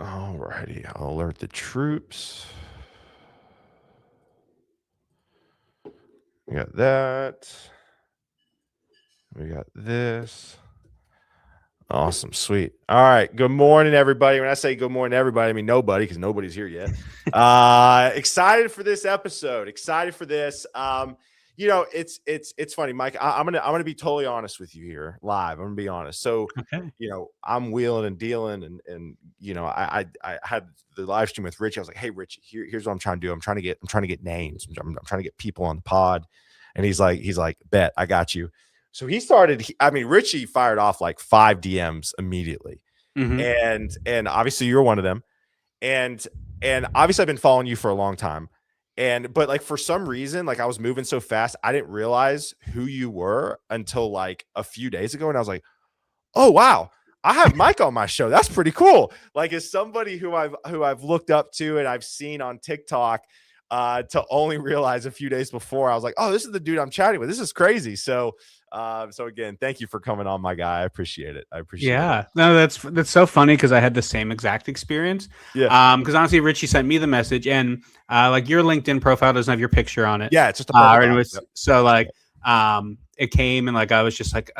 Alrighty, I'll alert the troops. We got that. We got this. Awesome. Sweet. All right. Good morning, everybody. When I say good morning, everybody, I mean nobody, because nobody's here yet. Excited for this episode. Excited for this. It's funny, Mike. I'm gonna be totally honest with you here live. I'm gonna be honest. So, Okay. I'm wheeling and dealing, and I had the live stream with Richie. I was like, hey, Richie, here's what I'm trying to do. I'm trying to get names. I'm trying to get people on the pod. And he's like, bet, I got you. So he started. Richie fired off like 5 DMs immediately, and obviously you're one of them, and obviously I've been following you for a long time, but like for some reason, like I was moving so fast, I didn't realize who you were until like a few days ago, and I was like, oh wow, I have Mike on my show. That's pretty cool. Like as somebody who I've looked up to and I've seen on TikTok. To only realize a few days before, I was like, oh, this is the dude I'm chatting with. This is crazy. So again, thank you for coming on, my guy. I appreciate it. Yeah. No, that's so funny because I had the same exact experience. Yeah. Because honestly, Richie sent me the message, and like your LinkedIn profile doesn't have your picture on it. Yeah, it's just a purple dot. Yep. So like it came and like I was just like,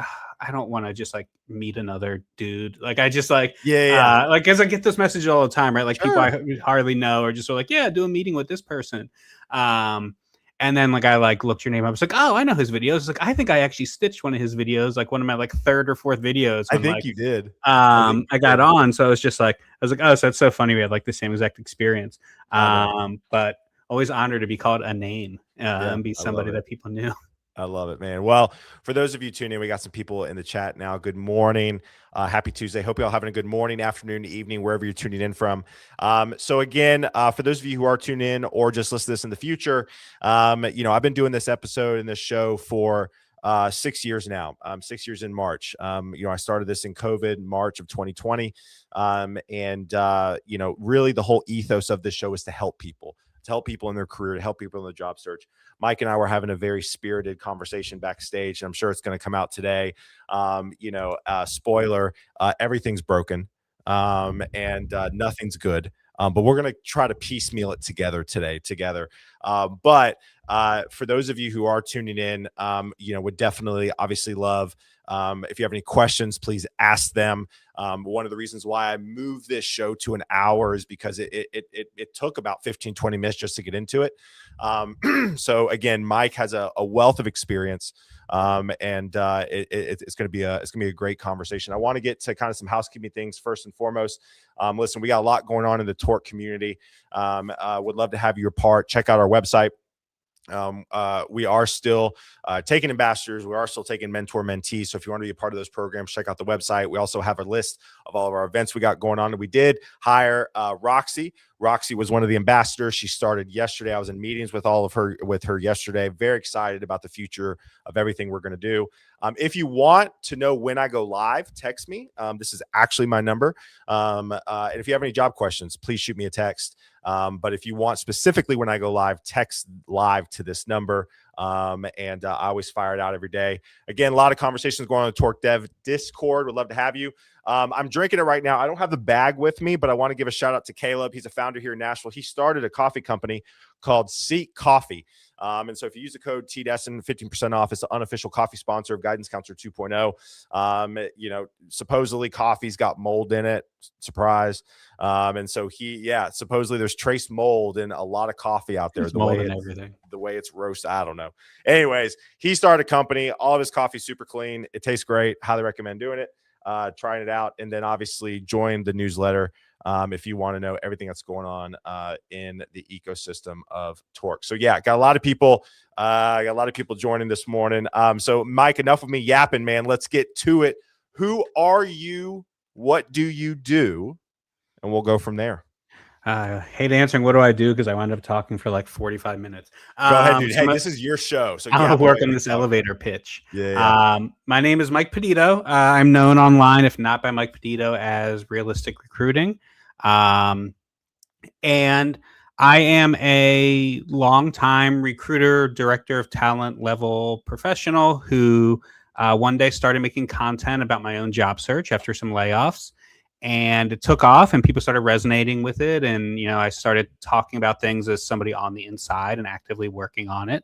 I don't want to just like meet another dude. Like I just like like as I get this message all the time, right? Like people I hardly know are just like, yeah, do a meeting with this person. And then like I like looked your name up. I was like, oh, I know his videos. It's like I think I actually stitched one of his videos, like one of my like 3rd or 4th videos. I think you did. I got on, so I was like, oh, so that's so funny. We had like the same exact experience. But always honored to be called a name and be somebody that people knew. I love it, man. Well, for those of you tuning in, we got some people in the chat now. Good morning. Happy Tuesday. Hope you all having a good morning, afternoon, evening, wherever you're tuning in from. So again, for those of you who are tuned in or just listen to this in the future, I've been doing this episode and this show for 6 years now. 6 years in March. I started this in COVID, March of 2020. Really the whole ethos of this show is to help people in their career, to help people in the job search. Mike and I were having a very spirited conversation backstage, and I'm sure it's going to come out today. Spoiler, everything's broken, and nothing's good. But we're going to try to piecemeal it together today. But for those of you who are tuning in, would definitely obviously love if you have any questions, please ask them. One of the reasons why I moved this show to an hour is because it took about 15, 20 minutes just to get into it. So again, Mike has a wealth of experience, and it's going to be a great conversation. I want to get to kind of some housekeeping things first and foremost. Listen, we got a lot going on in the Torque community. Would love to have your part. Check out our website. We are still taking ambassadors. We are still taking mentor mentees. So if you want to be a part of those programs, check out the website. We also have a list of all of our events we got going on. And we did hire Roxy. Roxy was one of the ambassadors. She started yesterday. I was in meetings with her yesterday. Very excited about the future of everything we're going to do. If you want to know when I go live, text me. This is actually my number. And if you have any job questions, please shoot me a text. But if you want specifically when I go live, text live to this number. And I always fire it out every day. Again, a lot of conversations going on in the Torque Dev Discord. Would love to have you. I'm drinking it right now. I don't have the bag with me, but I want to give a shout out to Caleb. He's a founder here in Nashville. He started a coffee company called Seek Coffee. And so if you use the code TDESSON, 15% off. It's the unofficial coffee sponsor of Guidance Counselor 2.0. Supposedly coffee's got mold in it. Surprise. And so supposedly there's trace mold in a lot of coffee out there. The way it's roasted, I don't know. Anyways, he started a company. All of his coffee's super clean. It tastes great. Highly recommend doing it. Trying it out. And then obviously join the newsletter if you want to know everything that's going on in the ecosystem of Torque. So got a lot of people joining this morning. So Mike, enough of me yapping, man. Let's get to it. Who are you? What do you do? And we'll go from there. Hate answering what do I do because I wound up talking for like 45 minutes. Go ahead, dude. Hey, this is your show. So I'll work on this elevator pitch. My name is Mike Peditto. I'm known online, if not by Mike Peditto, as Realistic Recruiting. And I am a longtime recruiter, director of talent level professional who one day started making content about my own job search after some layoffs. and it took off and people started resonating with it. And, I started talking about things as somebody on the inside and actively working on it.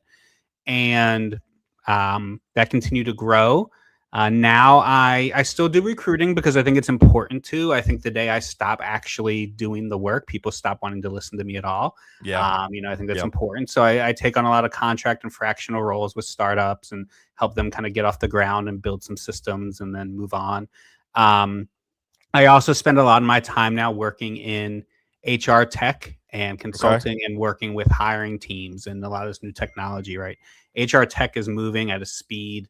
And that continued to grow. Now I still do recruiting because I think it's important to. I think the day I stop actually doing the work, people stop wanting to listen to me at all. Yeah. I think that's important. So I take on a lot of contract and fractional roles with startups and help them kind of get off the ground and build some systems and then move on. I also spend a lot of my time now working in HR tech and consulting and working with hiring teams and a lot of this new technology, right? HR tech is moving at a speed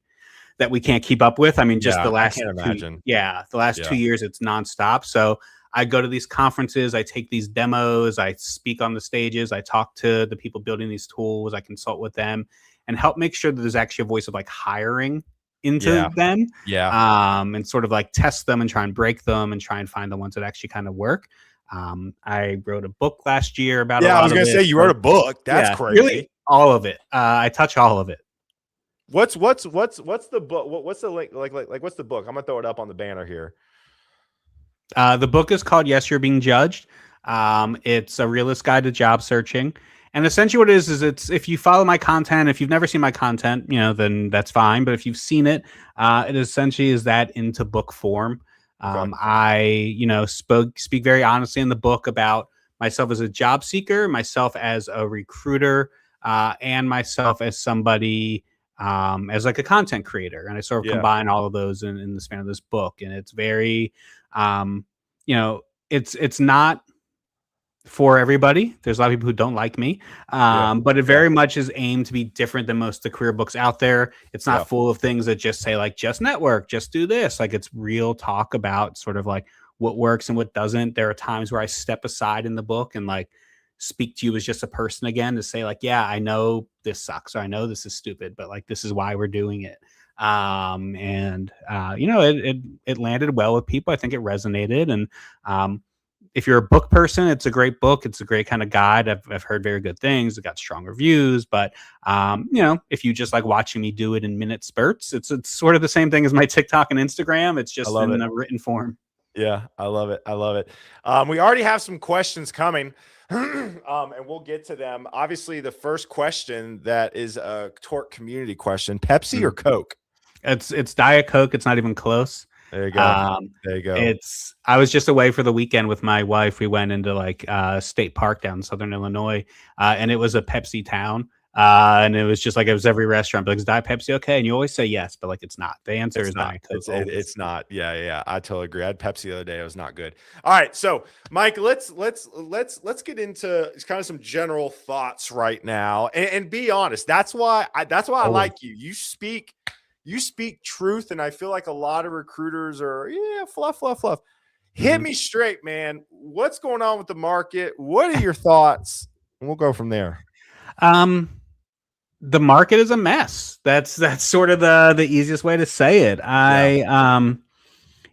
that we can't keep up with. I mean, just the last the last 2 years, it's nonstop. So I go to these conferences, I take these demos, I speak on the stages, I talk to the people building these tools, I consult with them and help make sure that there's actually a voice of like hiring into them. And sort of like test them and try and break them and try and find the ones that actually kind of work. I wrote a book last year about I was gonna say you wrote a book. That's crazy. Really, all of it. I touch all of it. What's the book? What's the link? Like what's the book? I'm gonna throw it up on the banner here. The book is called Yes, You're Being Judged. It's a realist guide to job searching. And essentially what it is it's if you follow my content, if you've never seen my content, then that's fine. But if you've seen it, it essentially is that into book form. I, speak very honestly in the book about myself as a job seeker, myself as a recruiter, and myself as somebody as like a content creator. And I sort of combine all of those in the span of this book. And it's very, it's not for everybody. There's a lot of people who don't like me, but it very much is aimed to be different than most of the career books out there. It's not full of things that just say like, just network, just do this. Like it's real talk about sort of like what works and what doesn't. There are times where I step aside in the book and like speak to you as just a person again to say like, yeah, I know this sucks or I know this is stupid, but like, this is why we're doing it. It landed well with people. I think it resonated. And, if you're a book person, it's a great book. It's a great kind of guide. I've heard very good things. It got strong reviews, but if you just like watching me do it in minute spurts, it's sort of the same thing as my TikTok and Instagram. It's just in a written form. Yeah, I love it. I love it. We already have some questions coming, and we'll get to them. Obviously, the first question that is a Torque community question: Pepsi or Coke? It's Diet Coke. It's not even close. There you go. There you go. I was just away for the weekend with my wife. We went into like State Park down in Southern Illinois, and it was a Pepsi town. And it was just like it was every restaurant. But like, is Diet Pepsi okay? And you always say yes, but like it's not. The answer is Diet Coke. It's not. Yeah. I totally agree. I had Pepsi the other day. It was not good. All right, so Mike, let's get into kind of some general thoughts right now, and be honest. That's why I like you. You speak truth, and I feel like a lot of recruiters are fluff. Hit me straight, man. What's going on with the market? What are your thoughts? And we'll go from there. The market is a mess. That's sort of the easiest way to say it.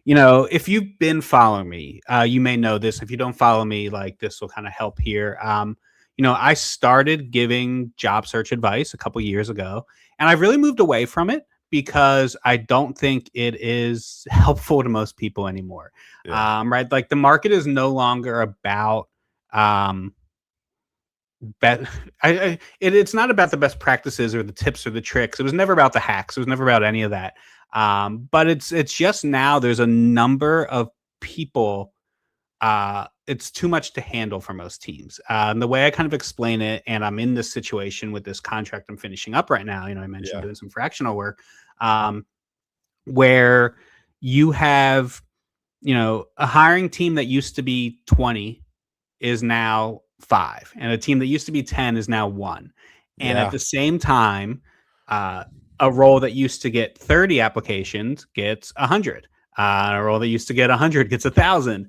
If you've been following me, you may know this. If you don't follow me, like this will kind of help here. I started giving job search advice a couple years ago, and I've really moved away from it because I don't think it is helpful to most people anymore. Right? Like the market is no longer about it's not about the best practices or the tips or the tricks. It was never about the hacks. It was never about any of that. But it's just now there's a number of people. It's too much to handle for most teams. And the way I kind of explain it, and I'm in this situation with this contract I'm finishing up right now. I mentioned doing some fractional work, where you have, a hiring team that used to be 20 is now 5, and a team that used to be 10 is now 1. And at the same time, a role that used to get 30 applications gets 100. A role that used to get 100 gets 1,000.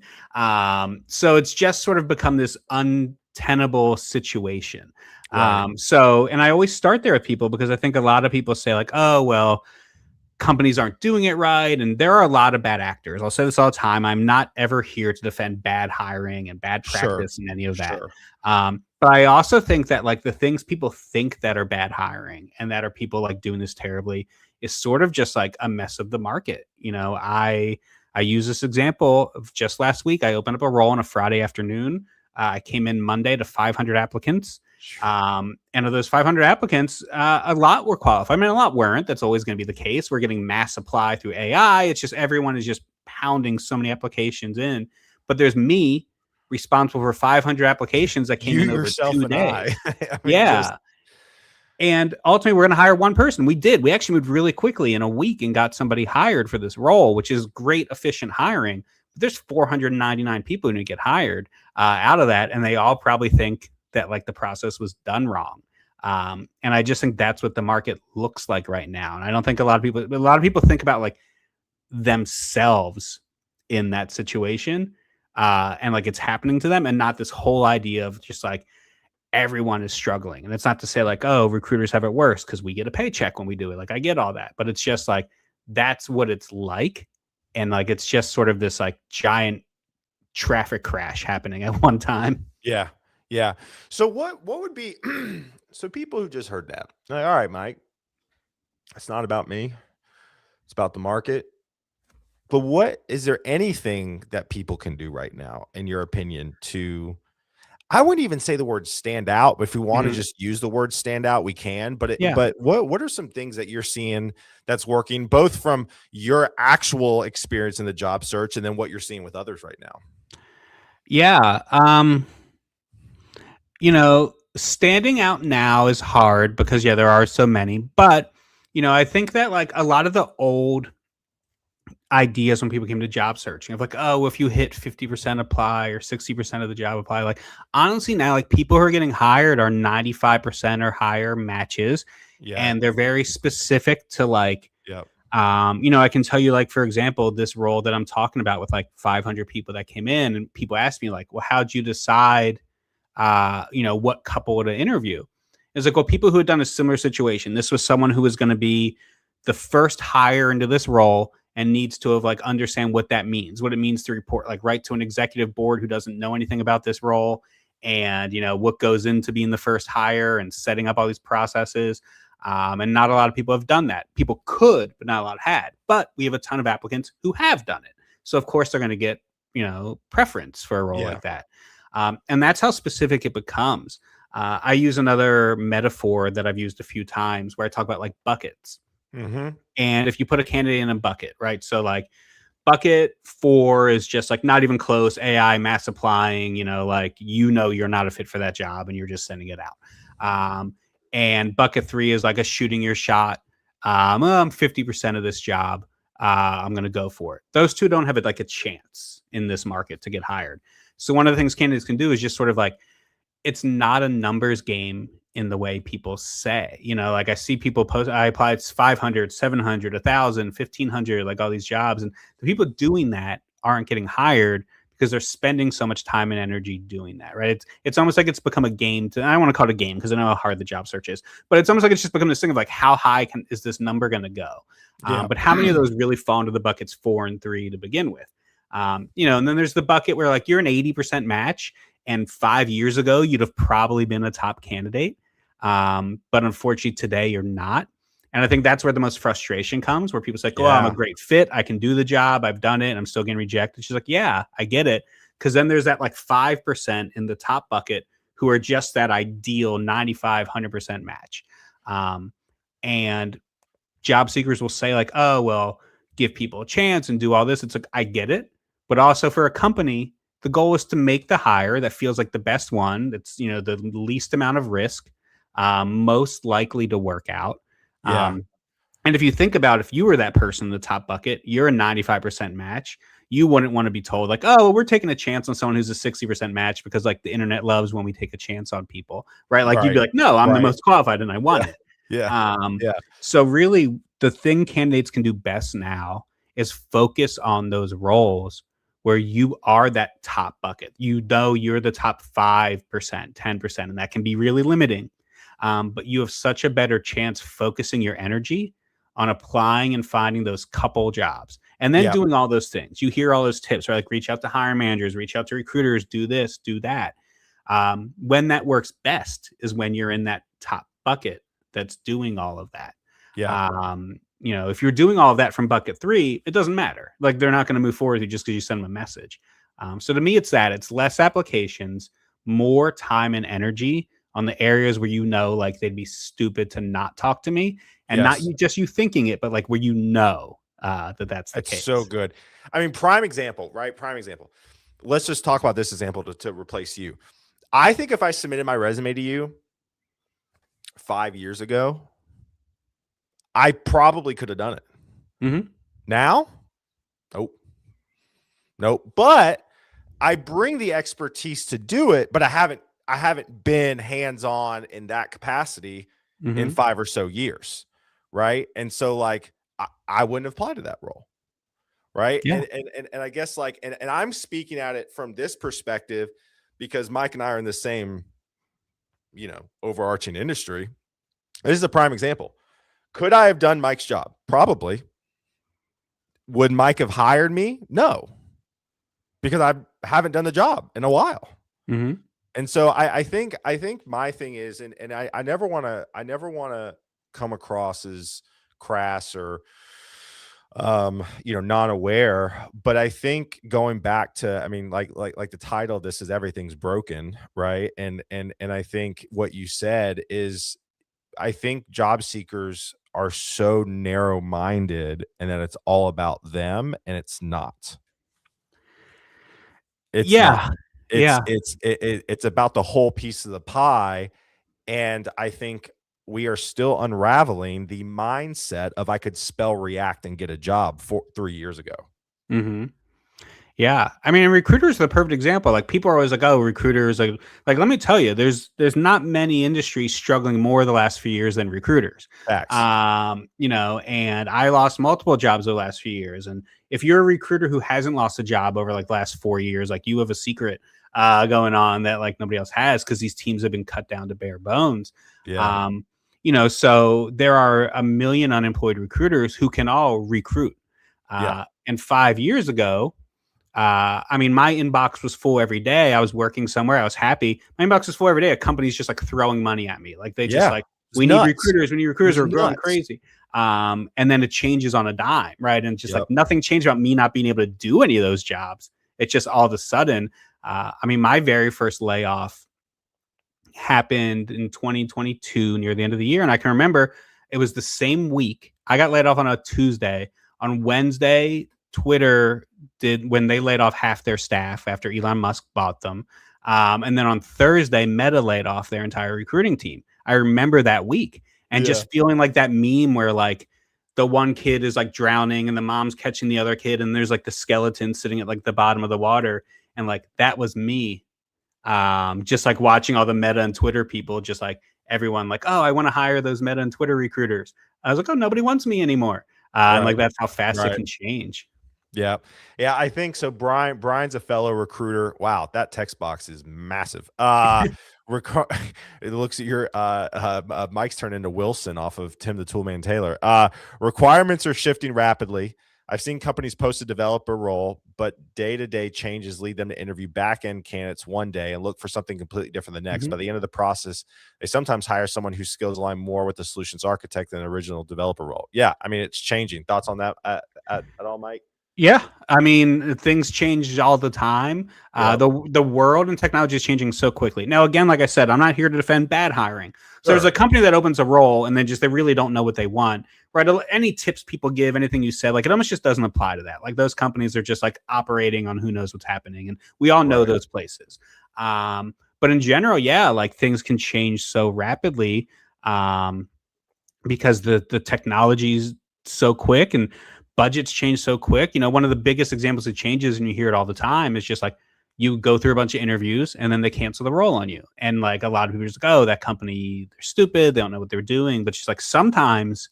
So it's just sort of become this untenable situation. Right. And I always start there with people because I think a lot of people say like, oh, well, companies aren't doing it right. And there are a lot of bad actors. I'll say this all the time. I'm not ever here to defend bad hiring and bad practice and any of that. But I also think that like the things people think that are bad hiring and that are people like doing this terribly is sort of just like a mess of the market. I I use this example of just last week. I opened up a role on a Friday afternoon. I came in Monday to 500 applicants. And of those 500 applicants, a lot were qualified. I mean, a lot weren't. That's always going to be the case. We're getting mass supply through AI. It's just everyone is just pounding so many applications in. But there's me responsible for 500 applications that came You in over yourself 2 and days. I mean, just Yeah. And ultimately, we're going to hire one person. We did. We actually moved really quickly in a week and got somebody hired for this role, which is great, efficient hiring. But there's 499 people who get hired out of that, and they all probably think that like the process was done wrong. And I just think that's what the market looks like right now. And I don't think a lot of people think about like themselves in that situation, and like it's happening to them, and not this whole idea of just like everyone is struggling. And it's not to say like, oh, recruiters have it worse because we get a paycheck when we do it. Like I get all that, but it's just like that's what it's like. And like it's just sort of this like giant traffic crash happening at one time. Yeah. Yeah. So what would be so people who just heard that, like, all right, Mike, it's not about me. It's about the market. But what is there anything that people can do right now, in your opinion, to I wouldn't even say the word stand out, but if we want to Mhm. just use the word stand out, we can. Yeah. But what are some things that you're seeing that's working, both from your actual experience in the job search and then what you're seeing with others right now? Yeah. Standing out now is hard because yeah, there are so many. But I think that like a lot of the old ideas when people came to job searching of like, oh, if you hit 50% apply or 60% of the job apply, like honestly now like people who are getting hired are 95% or higher matches, Yeah. and they're very specific to like Yep. I can tell you like for example this role that I'm talking about with like 500 people that came in, and people ask me like, well, how'd you decide what couple to interview? It's like, well, people who had done a similar situation, this was someone who was going to be the first hire into this role and needs to have like understand what that means, what it means to report like right to an executive board who doesn't know anything about this role, and what goes into being the first hire and setting up all these processes. And not a lot of people have done that. People could, but not a lot had. But we have a ton of applicants who have done it. So of course they're going to get preference for a role Yeah. like that. And that's how specific it becomes. I use another metaphor that I've used a few times where I talk about like buckets. Mm-hmm. And if you put a candidate in a bucket, right? So like bucket 4 is just like not even close, AI mass applying, like you're not a fit for that job and you're just sending it out. And bucket 3 is like a shooting your shot. I'm 50% of this job. I'm going to go for it. Those two don't have it like a chance in this market to get hired. So one of the things candidates can do is just sort of like, it's not a numbers game in the way people say, like I see people post, I applied 500, 700, 1,000, 1,500, like all these jobs. And the people doing that aren't getting hired because they're spending so much time and energy doing that, right? It's almost like it's become a game. I don't want to call it a game because I know how hard the job search is, but it's almost like it's just become this thing of like, how high is this number going to go? Yeah. But how many of those really fall into the buckets 4 and 3 to begin with? And then there's the bucket where like you're an 80% match, and 5 years ago you'd have probably been a top candidate, but unfortunately today you're not. And I think that's where the most frustration comes, where people say, "Oh, I'm a great fit. I can do the job. I've done it. And I'm still getting rejected." She's like, "Yeah, I get it." Because then there's that like 5% in the top bucket who are just that ideal 95, 100% match. And job seekers will say like, "Oh, well, give people a chance and do all this." It's like, I get it. But also for a company, the goal is to make the hire that feels like the best one. That's, the least amount of risk, most likely to work out. Yeah. And if you think about if you were that person in the top bucket, you're a 95% match. You wouldn't want to be told like, oh, well, we're taking a chance on someone who's a 60% match because like the internet loves when we take a chance on people, right? Like you'd be Right. like, no, I'm the Right. most qualified and I want Yeah. it. Yeah. Yeah. So really the thing candidates can do best now is focus on those roles where you are that top bucket. You're the top 5%, 10%, and that can be really limiting. But you have such a better chance focusing your energy on applying and finding those couple jobs and then Yeah. doing all those things. You hear all those tips, right? Like reach out to hiring managers, reach out to recruiters, do this, do that. When that works best is when you're in that top bucket that's doing all of that. Yeah. if you're doing all of that from bucket 3, it doesn't matter. Like, they're not going to move forward with you just because you send them a message. So to me, it's it's less applications, more time and energy on the areas where like they'd be stupid to not talk to me, and not you thinking it, but like where that's the case. It's so good. I mean, prime example, right? Prime example. Let's just talk about this example to replace you. I think if I submitted my resume to you 5 years ago, I probably could have done it. Mm-hmm. Now, nope. But I bring the expertise to do it, but I haven't been hands-on in that capacity in 5 or so years, right? And so, like, I wouldn't have applied to that role, right? Yeah. And I guess, like, and I'm speaking at it from this perspective because Mike and I are in the same, overarching industry. This is a prime example. Could I have done Mike's job? Probably. Would Mike have hired me? No, because I haven't done the job in a while. Mm-hmm. And so I think my thing is, and I never want to come across as crass or non-aware, but I think going back to, I mean, like the title of this is Everything's Broken, right? And I think what you said is, I think job seekers are so narrow-minded and that it's all about them, and it's not. It's not. It's about the whole piece of the pie, and I think we are still unraveling the mindset of I could spell React and get a job 3 years ago. Mm-hmm. Yeah. I mean, recruiters are the perfect example. Like, people are always like, oh, recruiters, like let me tell you, there's not many industries struggling more the last few years than recruiters. Facts. And I lost multiple jobs the last few years. And if you're a recruiter who hasn't lost a job over like the last 4 years, like, you have a secret going on that like nobody else has, because these teams have been cut down to bare bones. Yeah. So there are a million unemployed recruiters who can all recruit. And 5 years ago, I mean, my inbox was full every day. I was working somewhere. I was happy. My inbox was full every day. A company's just like throwing money at me. Like, they just like, we need recruiters. We need recruiters. We're growing crazy. And then it changes on a dime, right? And just like nothing changed about me not being able to do any of those jobs. It's just all of a sudden, I mean, my very first layoff happened in 2022 near the end of the year. And I can remember it was the same week. I got laid off on a Tuesday. On Wednesday, Twitter did, when they laid off half their staff after Elon Musk bought them. And then on Thursday, Meta laid off their entire recruiting team. I remember that week, and just feeling like that meme where like the one kid is like drowning and the mom's catching the other kid, and there's like the skeleton sitting at like the bottom of the water. And like, that was me. Just like watching all the Meta and Twitter people, just like everyone like, oh, I want to hire those Meta and Twitter recruiters. I was like, oh, nobody wants me anymore. And like, that's how fast it can change. Yeah. I think so. Brian's a fellow recruiter. Wow, that text box is massive. It looks at your Mike's turned into Wilson off of Tim the Toolman Taylor. Requirements are shifting rapidly. I've seen companies post a developer role, but day-to-day changes lead them to interview back-end candidates one day and look for something completely different the next. By the end of the process, they sometimes hire someone whose skills align more with the solutions architect than the original developer role. Yeah, I mean, it's changing. Thoughts on that at all, Mike? Yeah, I mean, things change all the time. The world and technology is changing so quickly. Now, again, like I said, I'm not here to defend bad hiring. So there's a company that opens a role and then they really don't know what they want, right? Any tips people give, anything you said, like, it almost just doesn't apply to that. Like, those companies are just like operating on who knows what's happening, and we all know those places. But in general, yeah, like, things can change so rapidly because the technology's so quick and budgets change so quick. One of the biggest examples of changes, and you hear it all the time, is just like, you go through a bunch of interviews and then they cancel the role on you. And like, a lot of people are just like, oh, that company, they're stupid. They don't know what they're doing. But just like, sometimes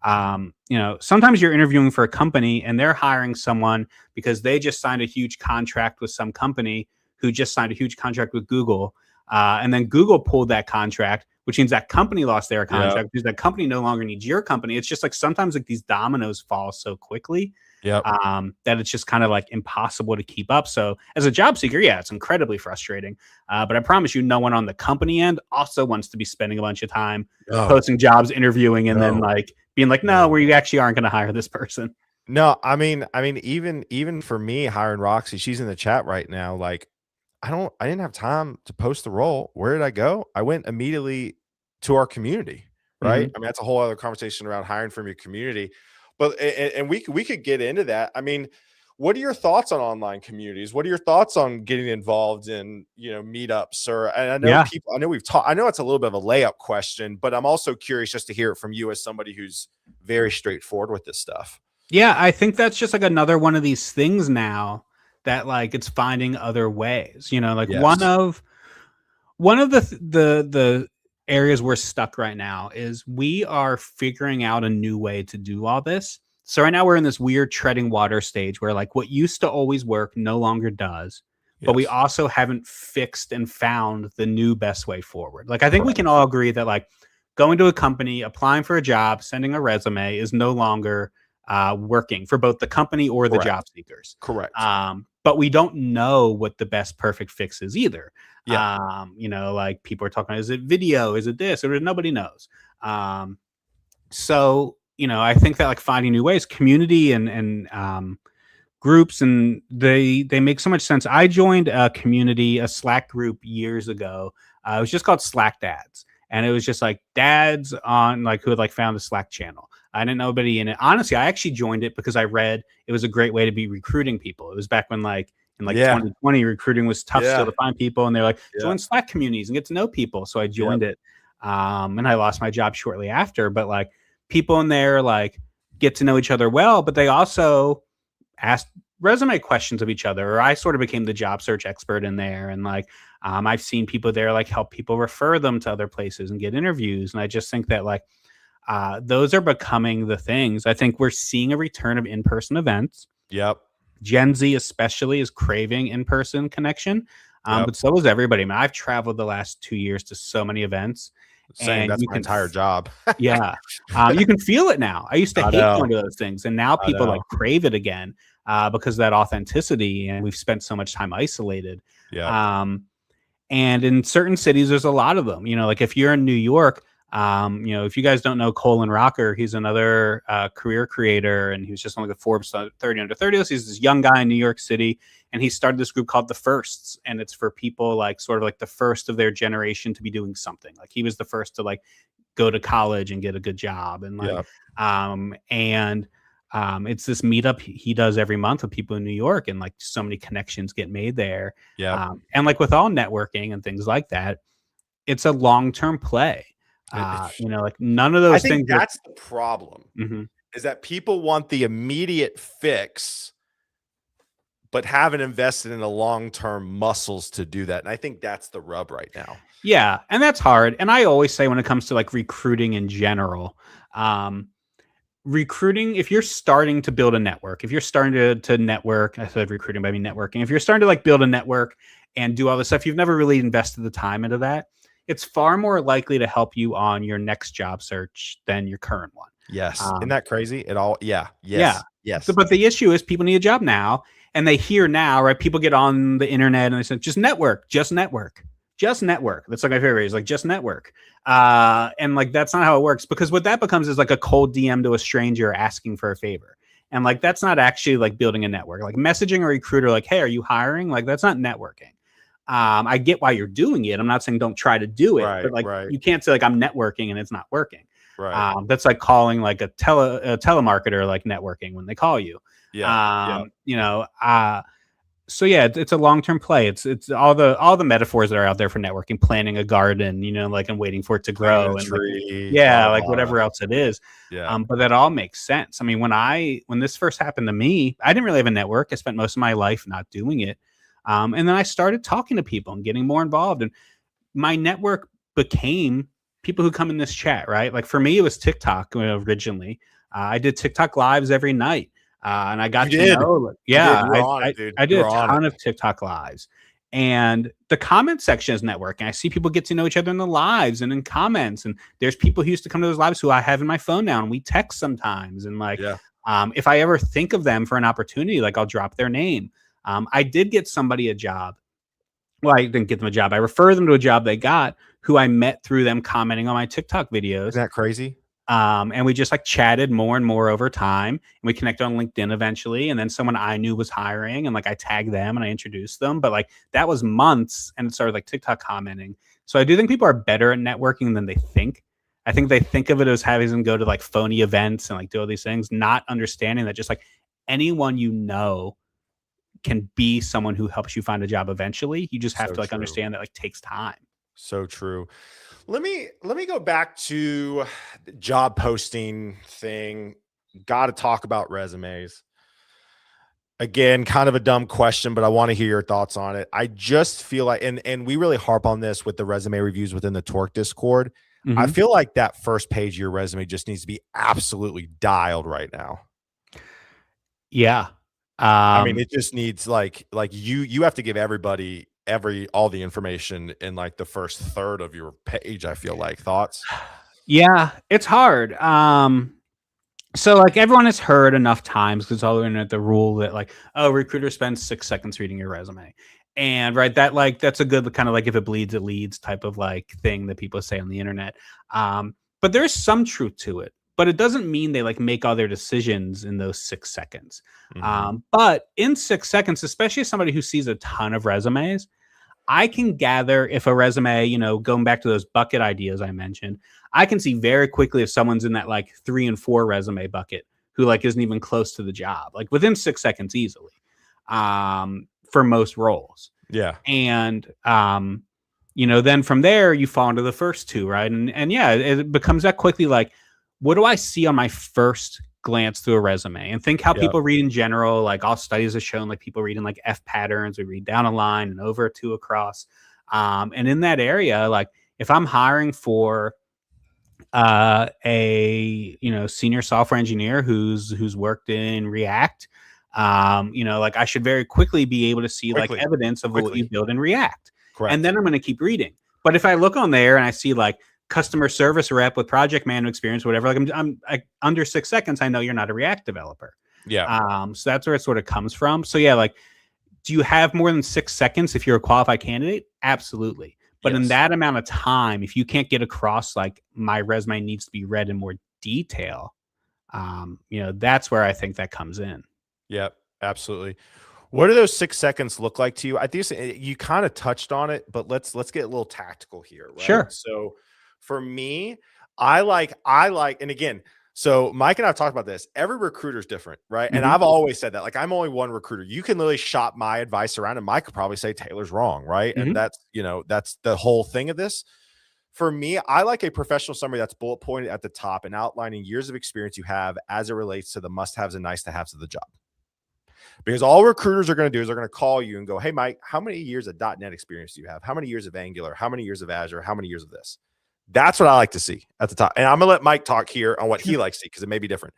you're interviewing for a company and they're hiring someone because they just signed a huge contract with some company who just signed a huge contract with Google. And then Google pulled that contract, which means that company lost their contract because that company no longer needs your company. It's just like, sometimes like these dominoes fall so quickly that it's just kind of like impossible to keep up. So as a job seeker, yeah, it's incredibly frustrating. But I promise you, no one on the company end also wants to be spending a bunch of time posting jobs, interviewing, and then like being like, no, No. where you actually aren't going to hire this person. No, I mean, even for me hiring Roxy, she's in the chat right now. Like, I didn't have time to post the role. Where did I go? I went immediately to our community, right? Mm-hmm. I mean, that's a whole other conversation around hiring from your community. But and we could get into that. I mean, what are your thoughts on online communities? What are your thoughts on getting involved in, meetups? Or and I know Yeah. people, I know we've talked, I know it's a little bit of a layup question, but I'm also curious just to hear it from you as somebody who's very straightforward with this stuff. Yeah, I think that's just like another one of these things now that like it's finding other ways. Like Yes. one of the areas we're stuck right now is we are figuring out a new way to do all this. So right now we're in this weird treading water stage where like what used to always work no longer does, but we Yes. also haven't fixed and found the new best way forward. Like I think we Correct. can all agree that like going to a company, applying for a job, sending a resume is no longer working for both the company or the Correct. job seekers. Correct. But we don't know what the best perfect fix is either. Yeah. Like people are talking about, is it video? Is it this? Or nobody knows. So, I think that like finding new ways, community and groups, and they make so much sense. I joined a community, a Slack group years ago. It was just called Slack Dads. And it was just like dads on like who had like found the Slack channel. I didn't know nobody in it. Honestly, I actually joined it because I read it was a great way to be recruiting people. It was back when like in like Yeah. 2020, recruiting was tough still Yeah. to find people. And they're like, Yeah. join Slack communities and get to know people. So I joined Yep. it. And I lost my job shortly after. But like people in there like get to know each other well, but they also ask resume questions of each other. Or I sort of became the job search expert in there. And like I've seen people there like help people refer them to other places and get interviews. And I just think that like those are becoming the things. I think we're seeing a return of in-person events. Yep. Gen Z especially is craving in-person connection. Yep. But so is everybody. I mean, I've traveled the last 2 years to so many events. Same. And That's you my can entire job. yeah. You can feel it now. I used to I hate know. going to those things. And now I people like know. crave it again because of that authenticity. And we've spent so much time isolated. Yep. And in certain cities, there's a lot of them. Like if you're in New York, if you guys don't know Colin Rocker, he's another career creator, and he was just on like the Forbes 30 under 30 list. He's this young guy in New York City, and he started this group called The Firsts, and it's for people like sort of like the first of their generation to be doing something. Like he was the first to like go to college and get a good job, and like, it's this meetup he does every month with people in New York, and like so many connections get made there. Yeah. And like with all networking and things like that, it's a long-term play. Like none of those I think things. that's the problem is that people want the immediate fix, but haven't invested in the long-term muscles to do that. And I think that's the rub right now. Yeah. And that's hard. And I always say when it comes to like recruiting in general, recruiting, if you're starting to build a network, if you're starting to network, I said recruiting, but I mean networking, if you're starting to like build a network and do all this stuff, you've never really invested the time into that. It's far more likely to help you on your next job search than your current one. Yes. Isn't that crazy? It all, yeah. Yes. Yeah. Yes. So, but the issue is people need a job now, and they hear now, right? People get on the internet and they say, just network, just network, just network. That's like my favorite is like, just network. And like, that's not how it works, because what that becomes is like a cold DM to a stranger asking for a favor. And like, that's not actually like building a network. Like messaging a recruiter, like, hey, are you hiring? Like, that's not networking. I get why you're doing it. I'm not saying don't try to do it, but like you can't say like I'm networking and it's not working. Right. That's like calling like a telemarketer like networking when they call you. Yeah. So yeah, it's a long-term play. It's all the metaphors that are out there for networking, planting a garden, like and waiting for it to grow, and tree, like whatever else it is. Yeah. But that all makes sense. I mean, when this first happened to me, I didn't really have a network. I spent most of my life not doing it. And then I started talking to people and getting more involved. And my network became people who come in this chat, right? Like for me, it was TikTok originally. I did TikTok lives every night. And I got to know, I did a ton of TikTok lives. And the comment section is networking. I see people get to know each other in the lives and in comments. And there's people who used to come to those lives who I have in my phone now, and we text sometimes. And like, if I ever think of them for an opportunity, like I'll drop their name. I did get somebody a job. Well, I didn't get them a job. I referred them to a job they got, who I met through them commenting on my TikTok videos. Isn't that crazy? And we just like chatted more and more over time. And we connected on LinkedIn eventually. And then someone I knew was hiring, and like I tagged them and I introduced them. But like that was months, and it started like TikTok commenting. So I do think people are better at networking than they think. I think they think of it as having them go to like phony events and like do all these things, not understanding that just like anyone you know can be someone who helps you find a job eventually. You just have So to like true. understand that like takes time. So true. Let me go back to the job posting thing. Got to talk about resumes. Again, kind of a dumb question, but I want to hear your thoughts on it. I just feel like, and we really harp on this with the resume reviews within the Torque Discord. I Mm-hmm. feel like that first page of your resume just needs to be absolutely dialed right now. Yeah. I mean, it just needs like you have to give everybody all the information in like the first third of your page. I feel like thoughts. Yeah, it's hard. So like everyone has heard enough times because all the internet the rule that like, oh, recruiter spends 6 seconds reading your resume. And right, that like that's a good kind of like if it bleeds, it leads type of like thing that people say on the internet. But there's some truth to it. But it doesn't mean they like make all their decisions in those 6 seconds. Mhm. But in 6 seconds, especially as somebody who sees a ton of resumes, I can gather if a resume, going back to those bucket ideas I mentioned, I can see very quickly if someone's in that like 3 and 4 resume bucket who like isn't even close to the job, like within 6 seconds easily, for most roles. Yeah. And then from there you fall into the first two, right? And yeah, it becomes that quickly like, what do I see on my first glance through a resume? And think how Yep. people read in general. Like all studies have shown, like people read in like F patterns. We read down a line and over two across. And in that area, like if I'm hiring for a senior software engineer who's worked in React, like I should very quickly be able to see like Quickly. evidence of what you Quickly. build in React, and Correct. then I'm going to keep reading. But if I look on there and I see like customer service rep with project management experience, whatever, like I'm under 6 seconds, I know you're not a React developer. Yeah. So that's where it sort of comes from. So yeah, like, do you have more than 6 seconds if you're a qualified candidate? Absolutely. But in Yes. that amount of time, if you can't get across like my resume needs to be read in more detail, that's where I think that comes in. Yep. Absolutely. What do those 6 seconds look like to you? I think you kind of touched on it, but let's get a little tactical here, right? Sure. So for me, I like, and again, so Mike and I have talked about this. Every recruiter is different, right? And Mm-hmm. I've always said that. Like, I'm only one recruiter. You can literally shop my advice around, and Mike could probably say Taylor's wrong, right? And Mm-hmm. that's the whole thing of this. For me, I like a professional summary that's bullet pointed at the top and outlining years of experience you have as it relates to the must-haves and nice-to-haves of the job. Because all recruiters are going to do is they're going to call you and go, "Hey, Mike, how many years of .NET experience do you have? How many years of Angular? How many years of Azure? How many years of this?" That's what I like to see at the top. And I'm going to let Mike talk here on what he Sure. likes to see because it may be different.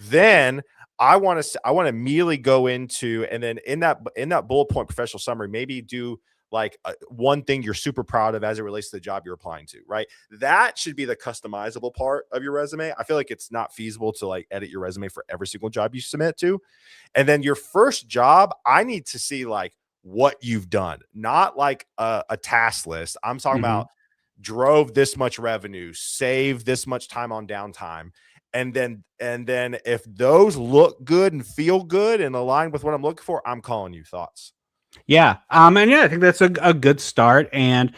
Then I want to immediately go into, and then in that bullet point professional summary, maybe do like one thing you're super proud of as it relates to the job you're applying to, right? That should be the customizable part of your resume. I feel like it's not feasible to like edit your resume for every single job you submit to. And then your first job, I need to see like what you've done, not like a task list. I'm talking Mm-hmm. about drove this much revenue, saved this much time on downtime. And then if those look good and feel good and align with what I'm looking for, I'm calling you. Thoughts. Yeah. And yeah, I think that's a good start. And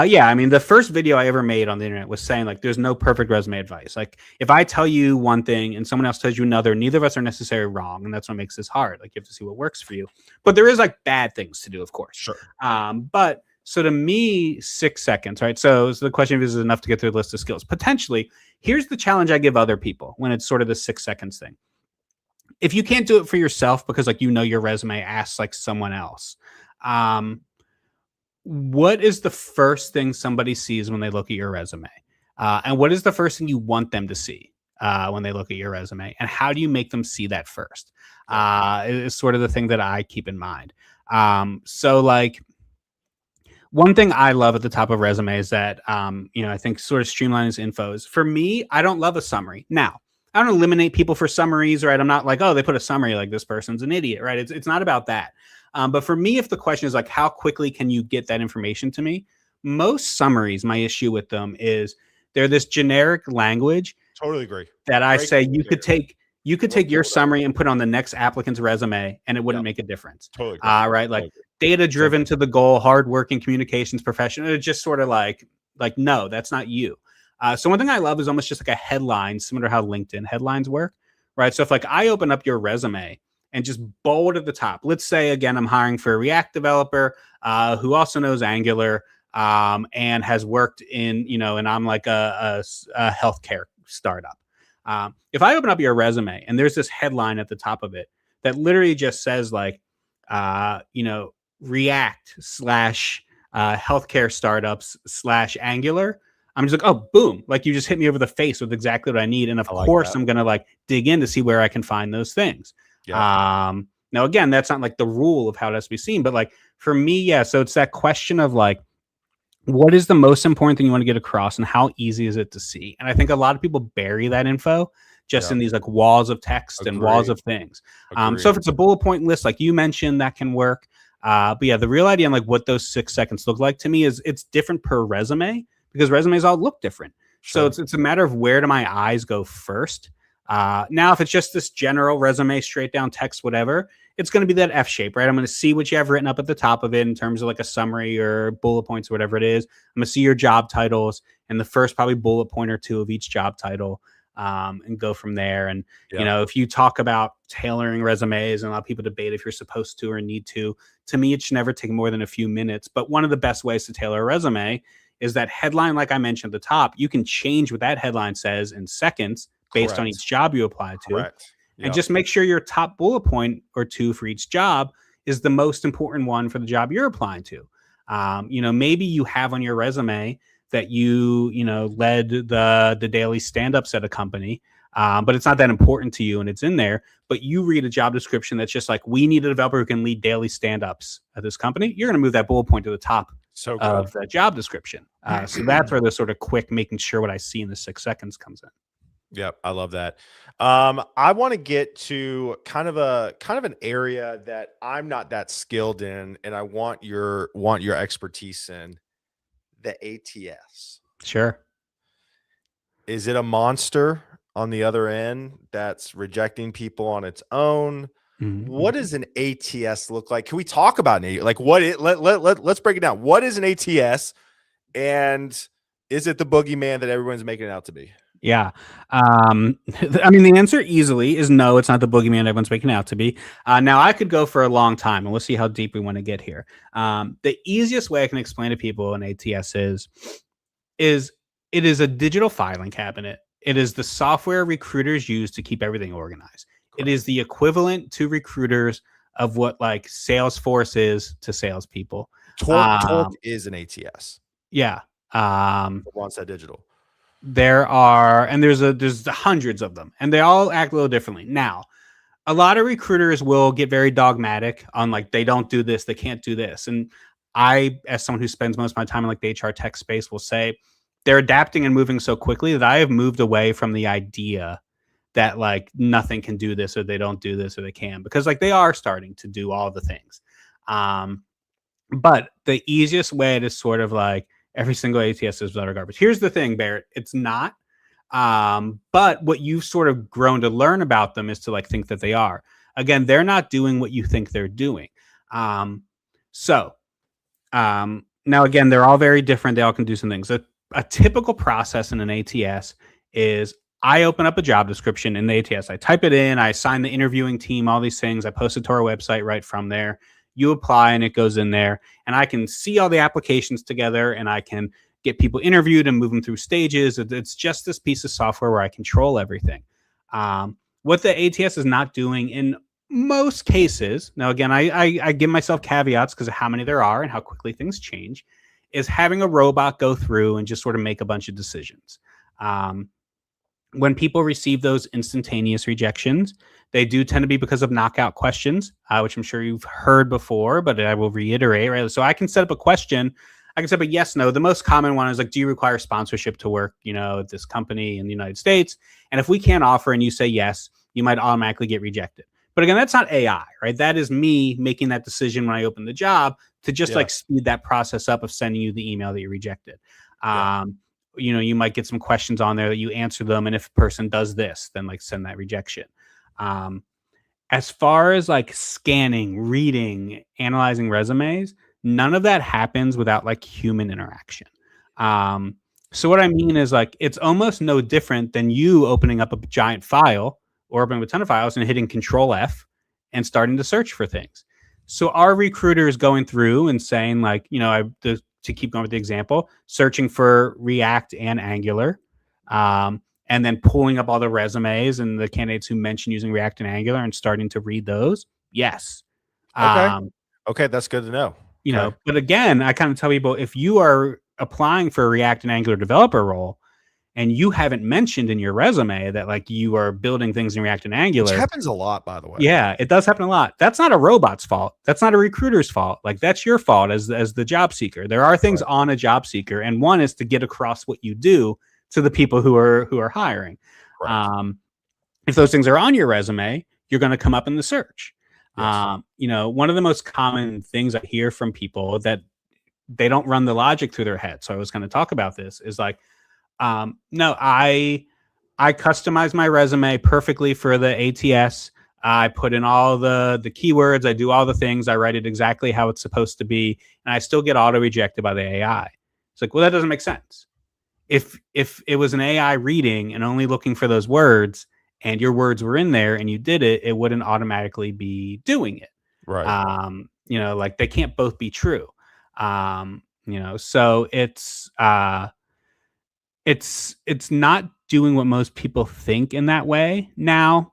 yeah, I mean, the first video I ever made on the internet was saying like, there's no perfect resume advice. Like if I tell you one thing and someone else tells you another, neither of us are necessarily wrong. And that's what makes this hard. Like you have to see what works for you, but there is like bad things to do, of course. Sure. But so to me, 6 seconds, right? So the question is enough to get through the list of skills? Potentially. Here's the challenge I give other people when it's sort of the 6 seconds thing. If you can't do it for yourself because like your resume asks like someone else, um what is the first thing somebody sees when they look at your resume, and what is the first thing you want them to see when they look at your resume, and how do you make them see that first? Is sort of the thing that I keep in mind. So like one thing I love at the top of resumes that I think sort of streamlines infos. For me, I don't love a summary. Now, I don't eliminate people for summaries, right? I'm not like, oh, they put a summary like this person's an idiot, right? It's not about that. But for me, if the question is like, how quickly can you get that information to me? Most summaries, my issue with them is they're this generic language Totally agree. that I Great say you could communicator. take your summary and put on the next applicant's resume, and it wouldn't Yep. make a difference. Totally agree. Right? Totally Like agree. data Same driven here. to the goal, hardworking communications professional. It's just sort of like no, that's not you. So one thing I love is almost just like a headline, similar to how LinkedIn headlines work, right? So if like I open up your resume and just bold at the top, let's say again I'm hiring for a React developer who also knows Angular and has worked in, and I'm like a healthcare startup. If I open up your resume and there's this headline at the top of it that literally just says like, React slash healthcare startups slash Angular, I'm just like, oh, boom. Like you just hit me over the face with exactly what I need. And of I like course, that. I'm going to like dig in to see where I can find those things. Yep. Now, again, that's not like the rule of how it has to be seen. But like for me, yeah. So it's that question of like, what is the most important thing you want to get across and how easy is it to see? And I think a lot of people bury that info just Yep. in these like walls of text and walls Agreed. of things. So Agreed. if it's a bullet point list, like you mentioned, that can work. But yeah, the real idea on like what those 6 seconds look like to me is it's different per resume because resumes all look different. So Sure. it's a matter of where do my eyes go first. Now, if it's just this general resume, straight down text, whatever, it's going to be that F shape, right? I'm going to see what you have written up at the top of it in terms of like a summary or bullet points or whatever it is. I'm going to see your job titles and the first probably bullet point or two of each job title and go from there. And, if you talk about tailoring resumes and a lot of people debate if you're supposed to or need to me, it should never take more than a few minutes. But one of the best ways to tailor a resume is that headline, like I mentioned at the top, you can change what that headline says in seconds based on Correct. each job you apply to. Correct. And Yep. just make sure your top bullet point or two for each job is the most important one for the job you're applying to. Maybe you have on your resume that you led the daily stand-ups at a company, but it's not that important to you and it's in there. But you read a job description that's just like, we need a developer who can lead daily stand-ups at this company. You're going to move that bullet point to the top So good. of the job description. So that's where the sort of quick making sure what I see in the 6 seconds comes in. Yep, I love that. I want to get to kind of an area that I'm not that skilled in, and I want your expertise in the ATS. Sure. Is it a monster on the other end that's rejecting people on its own? Mm-hmm. What does an ATS look like? Can we talk about an ATS? Like let's break it down. What is an ATS, and is it the boogeyman that everyone's making it out to be? Yeah. I mean, the answer easily is no, it's not the boogeyman everyone's making it out to be. Now, I could go for a long time, and we'll see how deep we want to get here. The easiest way I can explain to people an ATS is it is a digital filing cabinet. It is the software recruiters use to keep everything organized. Correct. It is the equivalent to recruiters of what like Salesforce is to salespeople. Torque is an ATS. Yeah. Wants that digital. There's hundreds of them, and they all act a little differently. Now, a lot of recruiters will get very dogmatic on like they don't do this, they can't do this. And I, as someone who spends most of my time in like the HR tech space, will say they're adapting and moving so quickly that I have moved away from the idea that like nothing can do this or they don't do this or they can, because like they are starting to do all the things. But the easiest way to sort of like every single ATS is utter garbage. Here's the thing, Barrett. It's not. But what you've sort of grown to learn about them is to like think that they are. Again, they're not doing what you think they're doing. Now again, they're all very different. They all can do some things. A typical process in an ATS is I open up a job description in the ATS. I type it in. I assign the interviewing team all these things. I post it to our website right from there. You apply and it goes in there, and I can see all the applications together, and I can get people interviewed and move them through stages. It's just this piece of software where I control everything. What the ATS is not doing in most cases, now again, I give myself caveats because of how many there are and how quickly things change, is having a robot go through and just sort of make a bunch of decisions. When people receive those instantaneous rejections, they do tend to be because of knockout questions, which I'm sure you've heard before, but I will reiterate, right? So I can set up a question. I can set up a yes, no. The most common one is like, do you require sponsorship to work, at this company in the United States? And if we can't offer and you say yes, you might automatically get rejected. But again, that's not AI, right? That is me making that decision when I open the job to just like speed that process up of sending you the email that you rejected. you might get some questions on there that you answer them, and if a person does this, then like send that rejection. Um, as far as like scanning, reading, analyzing resumes, none of that happens without like human interaction. Um, so what I mean is like it's almost no different than you opening up a giant file or opening a ton of files and hitting Control F and starting to search for things. So our recruiter is going through and saying like, to keep going with the example, searching for React and Angular. And then pulling up all the resumes and the candidates who mentioned using React and Angular and starting to read those. Yes. Okay. Um, Okay, that's good to know. Okay. but again, I kind of tell people if you are applying for a React and Angular developer role and you haven't mentioned in your resume that like you are building things in React and Which Angular, happens a lot, by the way. yeah, it does happen a lot. That's not a robot's fault. That's not a recruiter's fault. Like that's your fault as the job seeker. There are things Right. on a job seeker, and one is to get across what you do to the people who are hiring. Correct. If those things are on your resume, you're going to come up in the search. Yes. One of the most common things I hear from people that they don't run the logic through their head. So I was going to talk about this is like, no, I customize my resume perfectly for the ATS. I put in all the keywords. I do all the things. I write it exactly how it's supposed to be, and I still get auto rejected by the AI. It's like, well, that doesn't make sense. If it was an AI reading and only looking for those words, and your words were in there, and you did it, it wouldn't automatically be doing it. Right. Like they can't both be true. So it's not doing what most people think in that way now.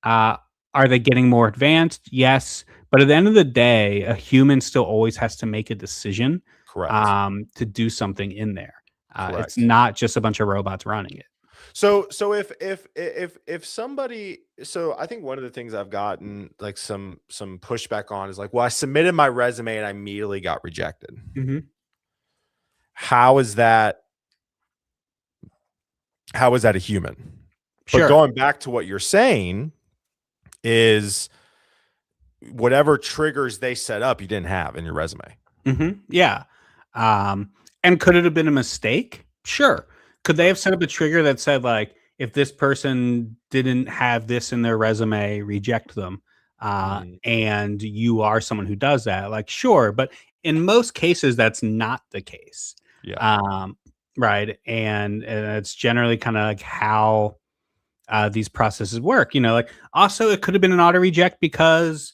Are they getting more advanced? Yes. But at the end of the day, a human still always has to make a decision Correct. to do something in there. It's Correct. not just a bunch of robots running it. So if somebody, so I think one of the things I've gotten like some pushback on is like, well, I submitted my resume and I immediately got rejected. Mm-hmm. How is that a human? Sure. But going back to what you're saying is whatever triggers they set up, you didn't have in your resume. Mm-hmm. Yeah. And could it have been a mistake? Sure. Could they have set up a trigger that said like, if this person didn't have this in their resume, reject them? And you are someone who does that, like, sure. But in most cases, that's not the case. Yeah. Right. And it's generally kind of like how these processes work. Like also it could have been an auto reject because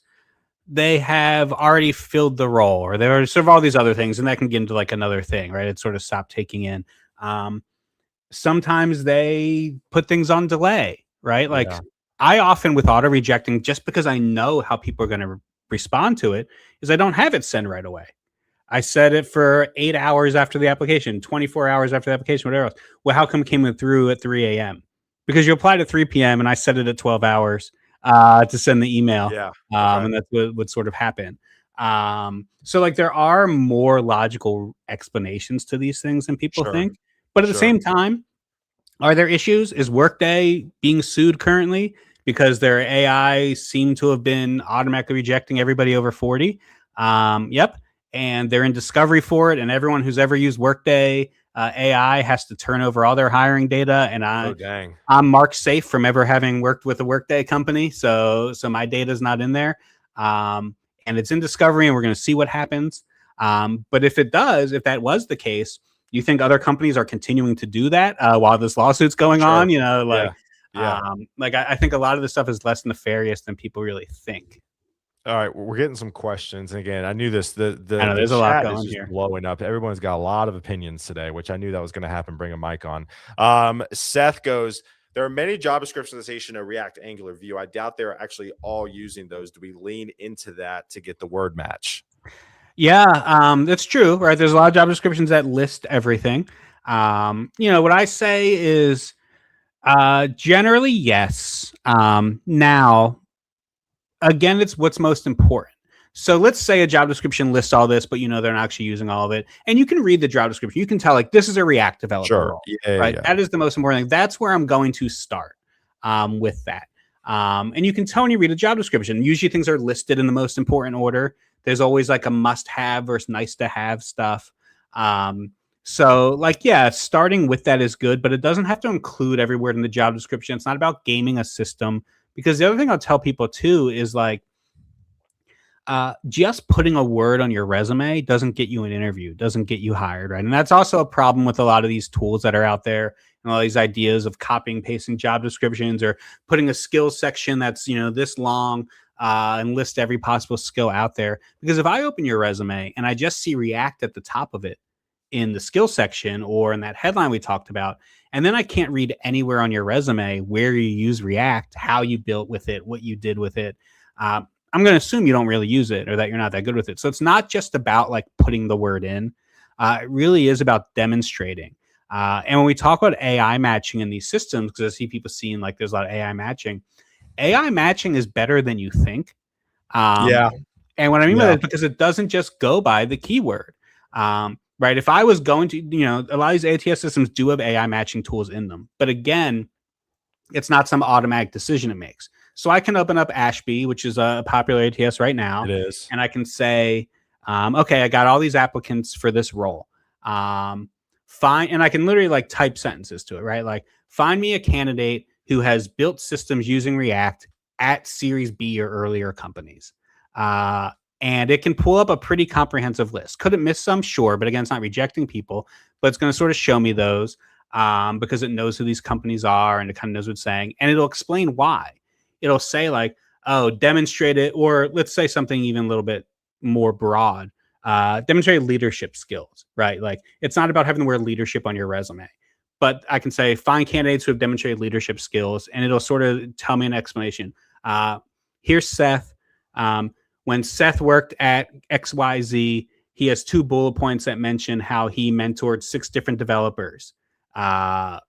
they have already filled the role, or there are sort of all these other things, and that can get into like another thing, right? It sort of stopped taking in. Sometimes they put things on delay, right? Like Yeah. I often with auto rejecting, just because I know how people are going to respond to it, is I don't have it send right away. I set it for 8 hours after the application, 24 hours after the application, whatever else. Well, how come it came through at 3 a.m.? Because you applied at 3 p.m. and I set it at 12 hours to send the email. Yeah. And that's what would sort of happen. So like there are more logical explanations to these things than people think. But at the same time, are there issues? Is Workday being sued currently because their AI seem to have been automatically rejecting everybody over 40? Yep. And they're in discovery for it. And everyone who's ever used Workday AI has to turn over all their hiring data. And I'm marked safe from ever having worked with a Workday company. So my data is not in there. And it's in discovery, and we're going to see what happens. But if that was the case, you think other companies are continuing to do that while this lawsuit's going on? I think a lot of this stuff is less nefarious than people really think. All right, we're getting some questions, and again, I knew this. The there's a lot going is just here, blowing up. Everyone's got a lot of opinions today, which I knew that was going to happen. Bring a mic on. Seth goes, there are many job descriptions that say React, Angular, Vue. I doubt they're actually all using those. Do we lean into that to get the word match? Yeah, that's true, right? There's a lot of job descriptions that list everything. What I say is generally yes. Now, again, it's what's most important. So let's say a job description lists all this, but they're not actually using all of it. And you can read the job description. You can tell like this is a React developer role, right? Yeah. That is the most important thing. That's where I'm going to start with that. And you can tell when you read a job description. Usually things are listed in the most important order. There's always like a must-have versus nice-to-have stuff. So, like, yeah, starting with that is good, but it doesn't have to include every word in the job description. It's not about gaming a system. Because the other thing I'll tell people too is like, just putting a word on your resume doesn't get you an interview, doesn't get you hired, right? And that's also a problem with a lot of these tools that are out there and all these ideas of copying, pasting job descriptions or putting a skills section that's this long and list every possible skill out there. Because if I open your resume and I just see React at the top of it in the skill section or in that headline we talked about, and then I can't read anywhere on your resume where you use React, how you built with it, what you did with it. I'm going to assume you don't really use it or that you're not that good with it. So it's not just about like putting the word in. It really is about demonstrating. And when we talk about AI matching in these systems, because I see people seeing like there's a lot of AI matching is better than you think. Yeah. And what I mean by that is because it doesn't just go by the keyword. Right. If I was going to, a lot of these ATS systems do have AI matching tools in them. But again, it's not some automatic decision it makes. So I can open up Ashby, which is a popular ATS right now. It is. And I can say, okay, I got all these applicants for this role. Fine. And I can literally like type sentences to it, right? Like, find me a candidate who has built systems using React at Series B or earlier companies. And it can pull up a pretty comprehensive list. Could it miss some? Sure. But again, it's not rejecting people, but it's going to sort of show me those because it knows who these companies are and it kind of knows what it's saying. And it'll explain why. It'll say like, oh, demonstrate it, or let's say something even a little bit more broad. Demonstrate leadership skills, right? Like, it's not about having the word leadership on your resume, but I can say find candidates who have demonstrated leadership skills, and it'll sort of tell me an explanation. Here's Seth. When Seth worked at XYZ, he has 2 bullet points that mention how he mentored 6 different developers. Right,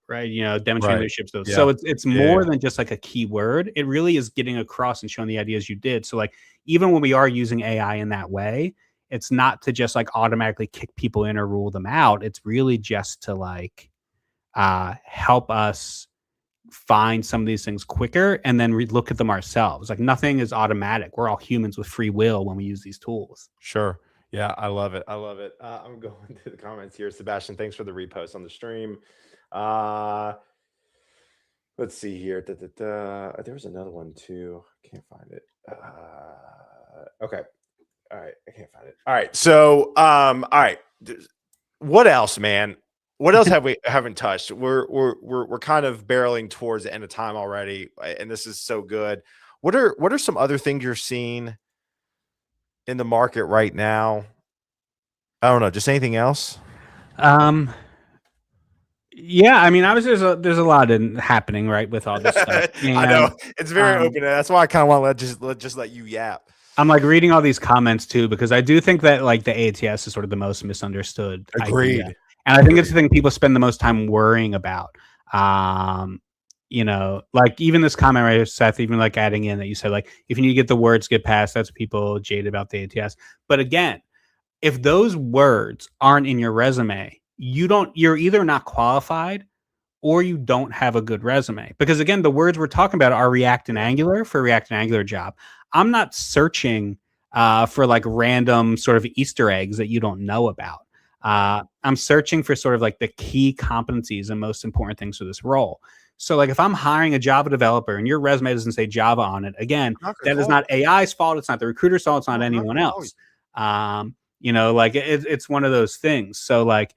demonstrating leadership skills. Yeah. So it's more than just like a keyword. It really is getting across and showing the ideas you did. So like, even when we are using AI in that way, it's not to just like automatically kick people in or rule them out. It's really just to like help us find some of these things quicker and then look at them ourselves. Like, nothing is automatic. We're all humans with free will when we use these tools. Sure. Yeah, I love it. I'm going to the comments here. Sebastian, thanks for the repost on the stream. Let's see here. There was another one too. Can't find it. Okay. All right. I can't find it. All right. So, all right. What else, man? What else haven't touched? We're kind of barreling towards the end of time already, and this is so good. What are some other things you're seeing in the market right now? I don't know. Just anything else? Yeah, I mean, obviously there's a lot happening, right, with all this stuff. And, I know it's very open, and that's why I kind of want to just let you yap. I'm like reading all these comments too, because I do think that like the ATS is sort of the most misunderstood Agreed. idea. And I think it's the thing people spend the most time worrying about. Like even this comment right here, Seth, even like adding in that you said, like, if you need to get the words get past, that's people jaded about the ATS. But again, if those words aren't in your resume, you're either not qualified or you don't have a good resume. Because again, the words we're talking about are React and Angular for React and Angular job. I'm not searching for like random sort of Easter eggs that you don't know about. I'm searching for sort of like the key competencies and most important things for this role. So like, if I'm hiring a Java developer and your resume doesn't say Java on it, again, that is not AI's fault. It's not the recruiter's fault. It's not anyone else. Like it's one of those things. So like,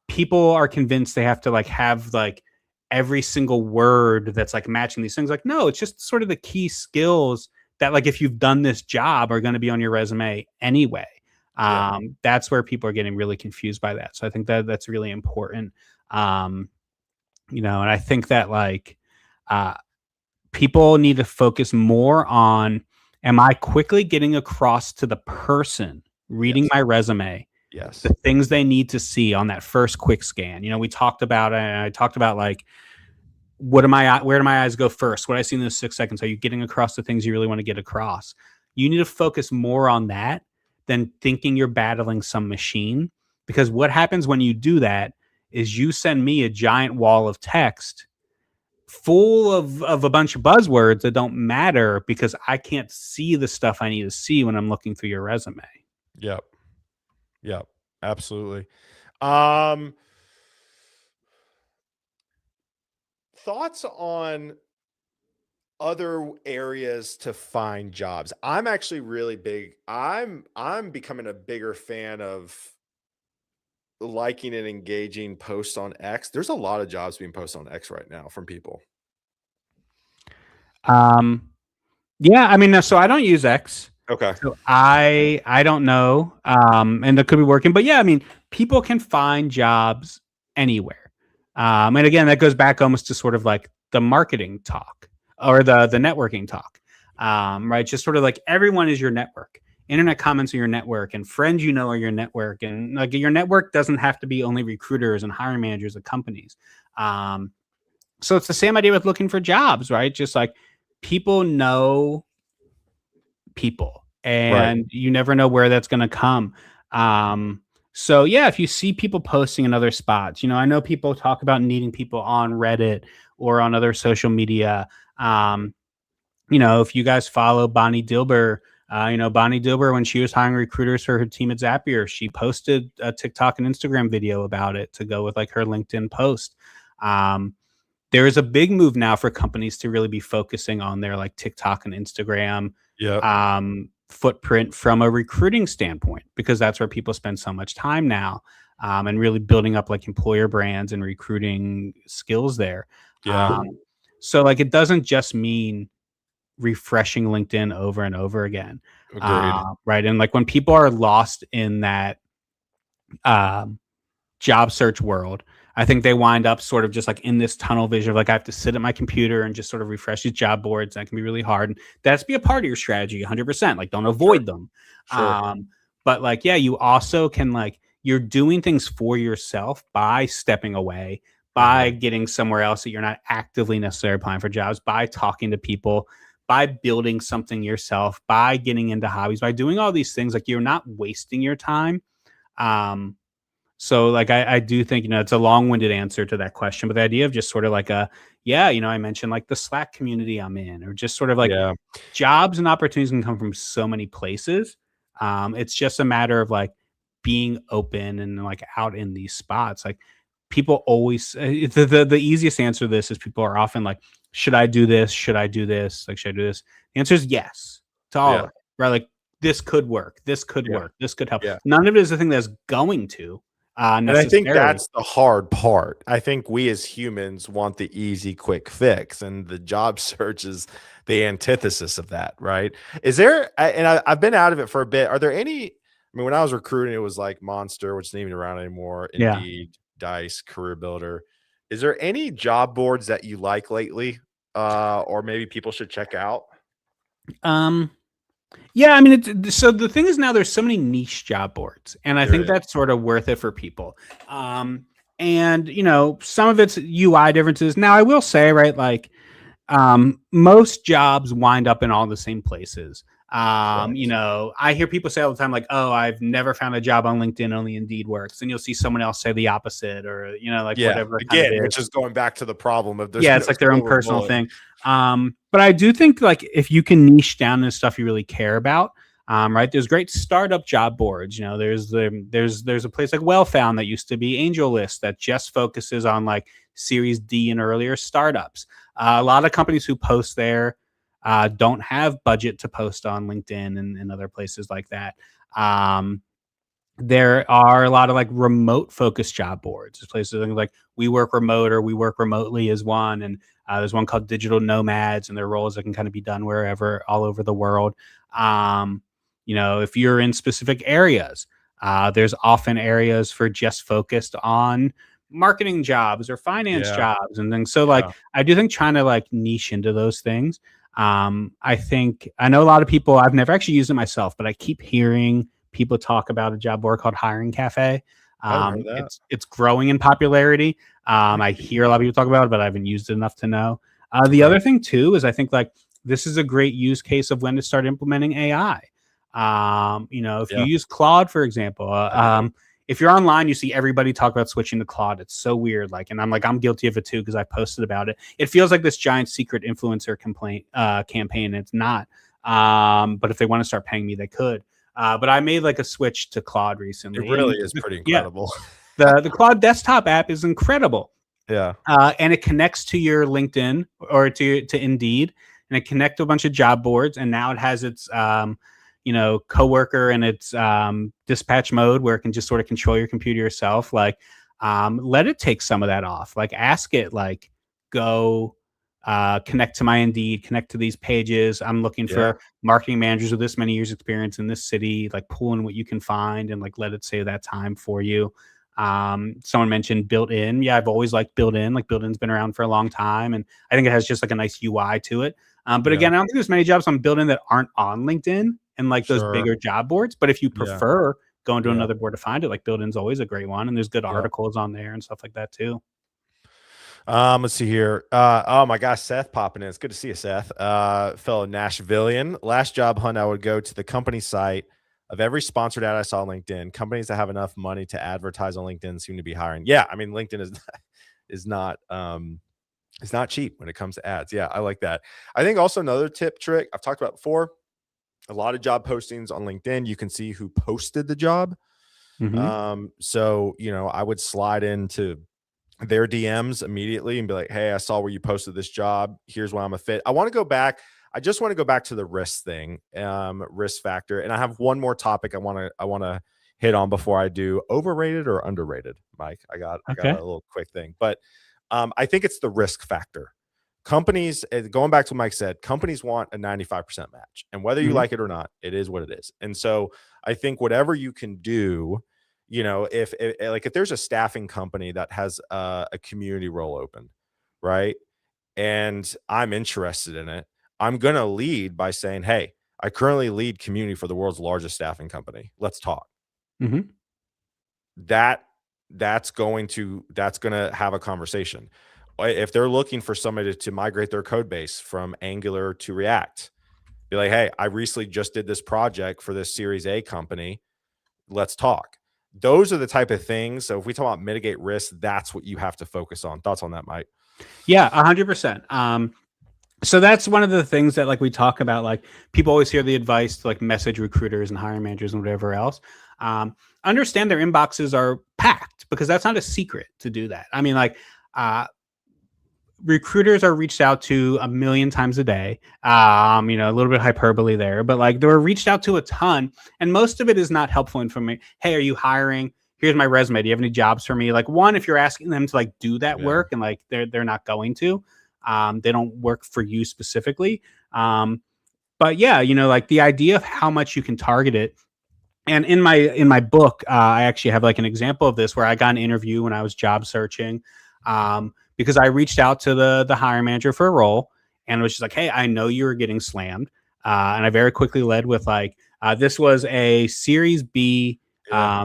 people are convinced they have to like have like every single word that's like matching these things. Like, no, it's just sort of the key skills that like, if you've done this job, are going to be on your resume anyway. That's where people are getting really confused by that. So I think that that's really important. And I think that like people need to focus more on, am I quickly getting across to the person reading my resume the things they need to see on that first quick scan? We talked about, and I talked about like, where do my eyes go first? What I see in those 6 seconds? Are you getting across the things you really want to get across? You need to focus more on that than thinking you're battling some machine. Because what happens when you do that is you send me a giant wall of text full of a bunch of buzzwords that don't matter because I can't see the stuff I need to see when I'm looking through your resume. Yep. Absolutely. Um, thoughts on other areas to find jobs. I'm actually really big. I'm becoming a bigger fan of liking and engaging posts on X. There's a lot of jobs being posted on X right now from people. Um, yeah, I mean, so I don't use X. Okay. So I don't know. And that could be working, but yeah, I mean, people can find jobs anywhere. And again, that goes back almost to sort of like the marketing talk or the networking talk. Right? Just sort of like everyone is your network. Internet comments are your network, and friends you know are your network, and like your network doesn't have to be only recruiters and hiring managers at companies. Um, so it's the same idea with looking for jobs, right? Just like people know people, Right. and you never know where that's going to come. So yeah, if you see people posting in other spots, I know people talk about needing people on Reddit or on other social media. Um, if you guys follow Bonnie Dilber, Bonnie Dilber, when she was hiring recruiters for her team at Zapier, she posted a TikTok and Instagram video about it to go with like her LinkedIn post. Um, there is a big move now for companies to really be focusing on their like TikTok and Instagram Yep. footprint from a recruiting standpoint, because that's where people spend so much time now, and really building up like employer brands and recruiting skills there. Yeah. So like it doesn't just mean refreshing LinkedIn over and over again. Agreed. Right. And like when people are lost in that um, job search world, I think they wind up sort of just like in this tunnel vision of like, I have to sit at my computer and just sort of refresh these job boards. That can be really hard. And that's be a part of your strategy 100%. Like don't Sure. avoid them. Sure. But like, yeah, you also can like, you're doing things for yourself by stepping away, by Mhm. getting somewhere else that you're not actively necessarily applying for jobs, by talking to people, by building something yourself, by getting into hobbies, by doing all these things. Like you're not wasting your time. Um, so like I do think, it's a long-winded answer to that question, but the idea of just sort of like I mentioned like the Slack community I'm in, or just sort of like Yeah. jobs and opportunities can come from so many places. It's just a matter of like being open and like out in these spots. Like people always the easiest answer to this is people are often like, should I do this? Should I do this? Like, should I do this? The answer is yes to all Yeah. of it, right? Like this could work. This could Yeah. work. This could help. Yeah. None of it is the thing that's going to And I think necessarily. that's the hard part. I think we as humans want the easy, quick fix, and the job search is the antithesis of that, right? Is there, I've been out of it for a bit. Are there any, I mean, when I was recruiting, it was like Monster, which isn't even around anymore, Yeah. Indeed, Dice, Career Builder. Is there any job boards that you like lately, or maybe people should check out? Um, yeah, I mean, so the thing is now there's so many niche job boards, and I There think is. that's sort of worth it for people. And some of it's UI differences. Now, I will say, right, like most jobs wind up in all the same places. Correct. I hear people say all the time, like, "Oh, I've never found a job on LinkedIn, only Indeed works." And you'll see someone else say the opposite, or like Yeah. whatever it kind of Again, is. which is going back to the problem of there's Yeah, no it's like their own silver personal bullet. thing. But I do think like if you can niche down into stuff you really care about, right? There's great startup job boards. There's a place like Well Found that used to be Angel List that just focuses on like Series D and earlier startups. A lot of companies who post there don't have budget to post on LinkedIn and other places like that. There are a lot of like remote focused job boards. There's places like We Work Remote or We Work Remotely is one. And there's one called Digital Nomads, and their roles that can kind of be done wherever, all over the world. If you're in specific areas, there's often areas for just focused on marketing jobs or finance Yeah. jobs and things. So like, Yeah. I do think trying to like niche into those things. I know a lot of people, I've never actually used it myself, but I keep hearing people talk about a job board called Hiring Cafe. I haven't heard of that. It's growing in popularity. I hear a lot of people talk about it, but I haven't used it enough to know. The Okay. other thing too is I think like this is a great use case of when to start implementing AI. If you Yeah. use Claude, for example, I do. if you're online, you see everybody talk about switching to Claude. It's so weird. Like, and I'm guilty of it too because I posted about it. It feels like this giant secret influencer campaign. It's not. But if they want to start paying me, they could. But I made like a switch to Claude It recently, and really is pretty yeah, incredible. The Claude desktop app is incredible. Yeah. And it connects to your LinkedIn or to Indeed, and it connects to a bunch of job boards. And now it has its coworker and its dispatch mode where it can just sort of control your computer yourself. Like, let it take some of that off. Like, ask it, like, go connect to my Indeed, connect to these pages. I'm looking Yeah. for marketing managers with this many years experience in this city. Like, pull in what you can find and like let it save that time for you. Someone mentioned built in. Yeah, I've always liked built in. Like, built in's been around for a long time, and I think it has just like a nice UI to it. But Yeah. again, I don't think there's many jobs on built in that aren't on LinkedIn and like those Sure. bigger job boards. But if you Yeah. prefer going to Yeah. another board to find it, like built in's always a great one, and there's good Yeah. articles on there and stuff like that too. Let's see here. Oh my gosh, Seth popping in. It's good to see you, Seth. Fellow Nashvilleian. Last job hunt, I would go to the company site of every sponsored ad I saw on LinkedIn. Companies that have enough money to advertise on LinkedIn seem to be hiring. Yeah, I mean, LinkedIn is not it's not cheap when it comes to ads. Yeah, I like that. I think also another tip trick I've talked about before. A lot of job postings on LinkedIn, you can see who posted the job. Mm-hmm. So I would slide into their DMs immediately and be like, "Hey, I saw where you posted this job. Here's why I'm a fit." I want to go back. I just want to go back to the risk thing, risk factor. And I have one more topic I want to hit on before I do. Overrated or underrated, Mike? I got a Okay. little quick thing, but I think it's the risk factor. Companies, going back to what Mike said, companies want a 95% match. And whether you Mm-hmm. like it or not, it is what it is. And so I think whatever you can do, if there's a staffing company that has a community role open, right? And I'm interested in it, I'm going to lead by saying, "Hey, I currently lead community for the world's largest staffing company. Let's talk." Mm-hmm. That that's going to have a conversation. If they're looking for somebody to migrate their code base from Angular to React, be like, "Hey, I recently just did this project for this Series A company. Let's talk." Those are the type of things. So if we talk about mitigate risk, that's what you have to focus on. Thoughts on that, Mike? Yeah, 100%. So that's one of the things that like we talk about. Like, people always hear the advice to like message recruiters and hiring managers and whatever else. Understand their inboxes are packed, because that's not a secret to do that. I mean, like, uh, recruiters are reached out to a million times a day. A little bit hyperbole there, but like, they were reached out to a ton, and most of it is not helpful information. Hey, are you hiring? Here's my resume. Do you have any jobs for me? Like, one, if you're asking them to like do that Yeah. work, and like they're not going to, they don't work for you specifically. But yeah, like the idea of how much you can target it. And in my book, I actually have like an example of this where I got an interview when I was job searching, because I reached out to the hiring manager for a role, and it was just like, "Hey, I know you were getting slammed," and I very quickly led with like, "This was a Series B Yeah.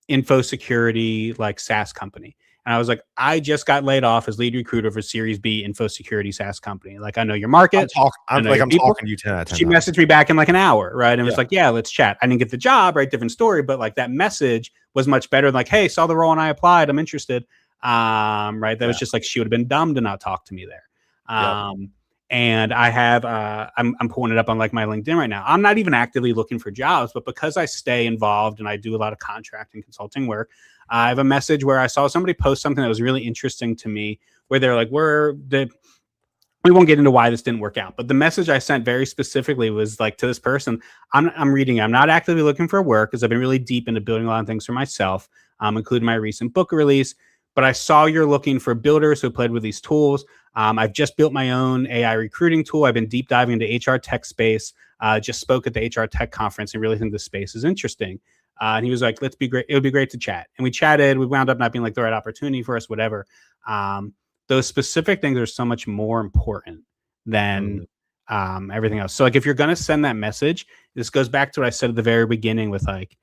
info security like SaaS company." And I was like, "I just got laid off as lead recruiter for Series B info security SaaS company. Like, I know your market, I I'm know like your I'm people." talking to you 10 out of 10 She times. messaged me back in like an hour, right? And was Yeah. like, "Yeah, let's chat." I didn't get the job, right? Different story, but like that message was much better than like, "Hey, saw the role and I applied. I'm interested." Right? That was Yeah. just like, she would have been dumb to not talk to me there. Yep. And I have I'm pulling it up on like my LinkedIn right now. I'm not even actively looking for jobs, but because I stay involved and I do a lot of contract and consulting work, I have a message where I saw somebody post something that was really interesting to me, where they're like, we won't get into why this didn't work out, but the message I sent very specifically was like, to this person, I'm reading, "I'm not actively looking for work because I've been really deep into building a lot of things for myself, including my recent book release. But I saw you're looking for builders who played with these tools. I've just built my own AI recruiting tool. I've been deep diving into HR tech space. Just spoke at the HR tech conference and really think this space is interesting." And he was like, "Let's be great. It would be great to chat." And we chatted. We wound up not being like the right opportunity for us, whatever. Those specific things are so much more important than Mhm. everything else. So like, if you're going to send that message, this goes back to what I said at the very beginning with like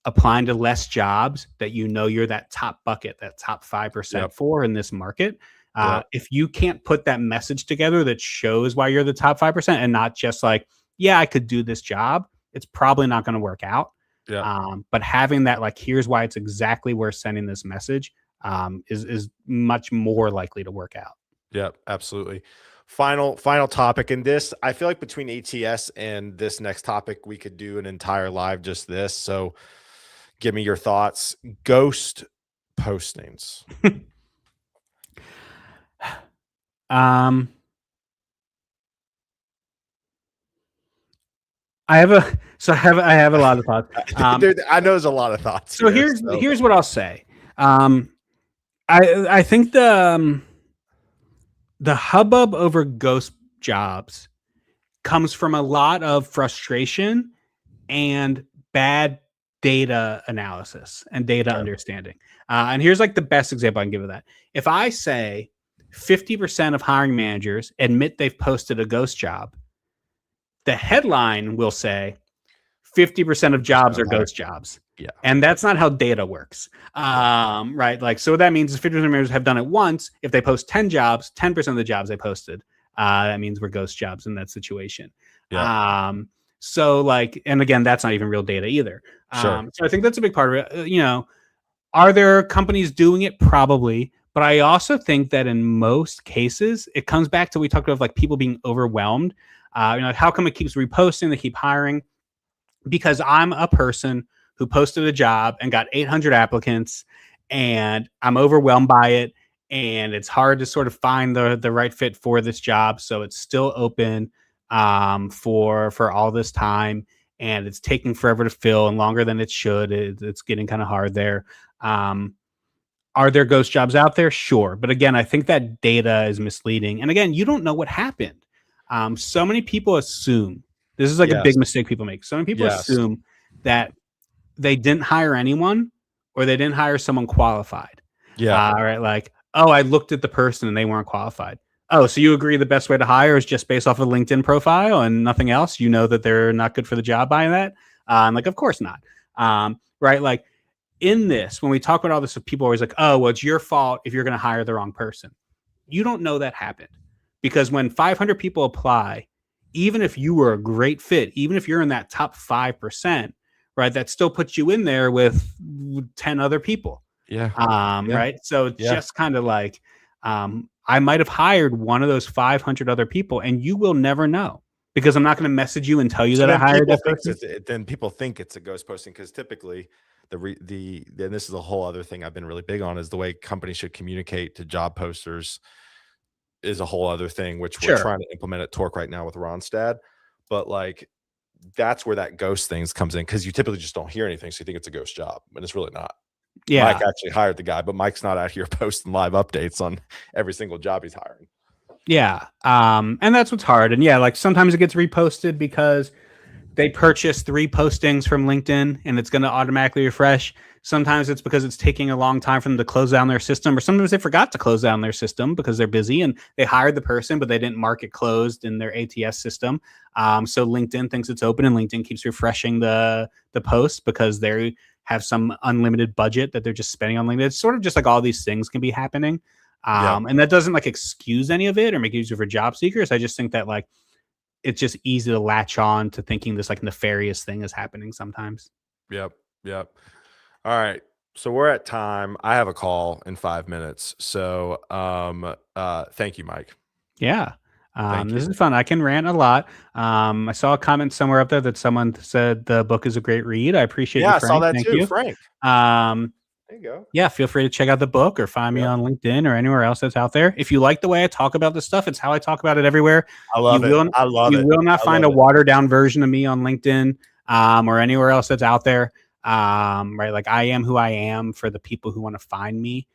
applying to less jobs that you're that top bucket, that top 5% Yep. for in this market. Yep. If you can't put that message together that shows why you're the top 5% and not just like, "Yeah, I could do this job," it's probably not going to work out. Yep. But having that, like, here's why it's exactly worth sending this message, is much more likely to work out. Yep. Absolutely. Final topic in this. I feel like between ATS and this next topic, we could do an entire live just this. So give me your thoughts. Ghost postings. um, I have a lot of thoughts. Dude, I know there's a lot of thoughts So here. here's what I'll say. I think the hubbub over ghost jobs comes from a lot of frustration and bad data analysis and data understanding. And here's like the best example I can give of that. If I say 50% of hiring managers admit they've posted a ghost job, the headline will say 50% of jobs are ghost jobs. Yeah. And that's not how data works. Right. Like, so what that means is 50% of managers have done it once. If they post 10 jobs, 10% of the jobs they posted, that means we're ghost jobs in that situation. Yeah. So like, and again, that's not even real data either. Sure. So I think that's a big part of it. Are there companies doing it? Probably. But I also think that in most cases, it comes back to, we talked about like people being overwhelmed. How come it keeps reposting? They keep hiring. Because I'm a person who posted a job and got 800 applicants, and I'm overwhelmed by it, and it's hard to sort of find the right fit for this job. So it's still open for all this time, and it's taking forever to fill and longer than it should. It's getting kind of hard there. Are there ghost jobs out there? Sure. But again, I think that data is misleading. And again, you don't know what happened. So many people assume this is like a big mistake people make. So many people assume that they didn't hire anyone or they didn't hire someone qualified. Yeah. Right. Like, oh, I looked at the person and they weren't qualified. Oh, so you agree the best way to hire is just based off a LinkedIn profile and nothing else? You know that they're not good for the job by that? I'm like, of course not. Right. Like, in this, when we talk about all this, people are always like, oh, well, it's your fault if you're going to hire the wrong person. You don't know that happened, because when 500 people apply, even if you were a great fit, even if you're in that top 5%, right, that still puts you in there with 10 other people. Yeah. Right. So it's just kind of like, I might have hired one of those 500 other people and you will never know, because I'm not going to message you and tell you that I hired that person. Then people think it's a ghost posting, because typically then this is a whole other thing I've been really big on, is the way companies should communicate to job posters is a whole other thing, which we're trying to implement at Torque right now with Ronstad. But like, that's where that ghost things comes in, because you typically just don't hear anything, so you think it's a ghost job, but it's really not. Yeah. Mike actually hired the guy, but Mike's not out here posting live updates on every single job he's hiring. Yeah. And that's what's hard. And yeah, like sometimes it gets reposted because they purchase 3 postings from LinkedIn and it's going to automatically refresh. Sometimes it's because it's taking a long time for them to close down their system, or sometimes they forgot to close down their system because they're busy and they hired the person, but they didn't mark it closed in their ATS system. So LinkedIn thinks it's open and LinkedIn keeps refreshing the post because they have some unlimited budget that they're just spending on LinkedIn. It's sort of just like all these things can be happening. And that doesn't like excuse any of it or make it easier for job seekers. I just think that like, it's just easy to latch on to thinking this like nefarious thing is happening sometimes. Yep. All right. So we're at time. I have a call in 5 minutes. So thank you, Mike. Yeah. This is fun. I can rant a lot. I saw a comment somewhere up there that someone said the book is a great read. I appreciate you, Frank. I saw that Thank too, you. Frank. There you go. Yeah, feel free to check out the book or find me on LinkedIn or anywhere else that's out there. If you like the way I talk about this stuff, it's how I talk about it everywhere. I love it. You will not find a watered down version of me on LinkedIn or anywhere else that's out there. Right. Like, I am who I am for the people who want to find me.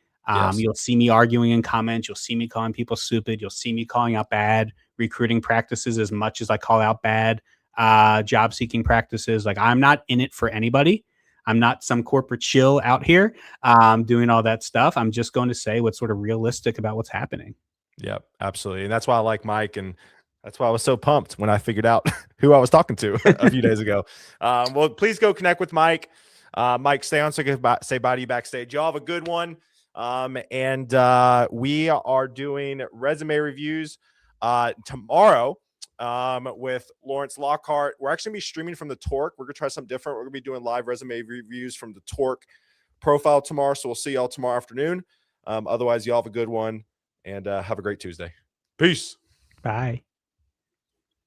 You'll see me arguing in comments. You'll see me calling people stupid. You'll see me calling out bad recruiting practices as much as I call out bad job seeking practices. Like, I'm not in it for anybody. I'm not some corporate shill out here doing all that stuff. I'm just going to say what's sort of realistic about what's happening. Yep, absolutely. And that's why I like Mike, and that's why I was so pumped when I figured out who I was talking to a few days ago. Well, please go connect with Mike. Mike, stay on so I can say bye to you backstage. Y'all have a good one. And we are doing resume reviews tomorrow with Lawrence Lockhart. We're actually going to be streaming from the Torque. We're going to try something different. We're going to be doing live resume reviews from the Torque profile tomorrow. So we'll see y'all tomorrow afternoon. Otherwise, y'all have a good one and have a great Tuesday. Peace. Bye.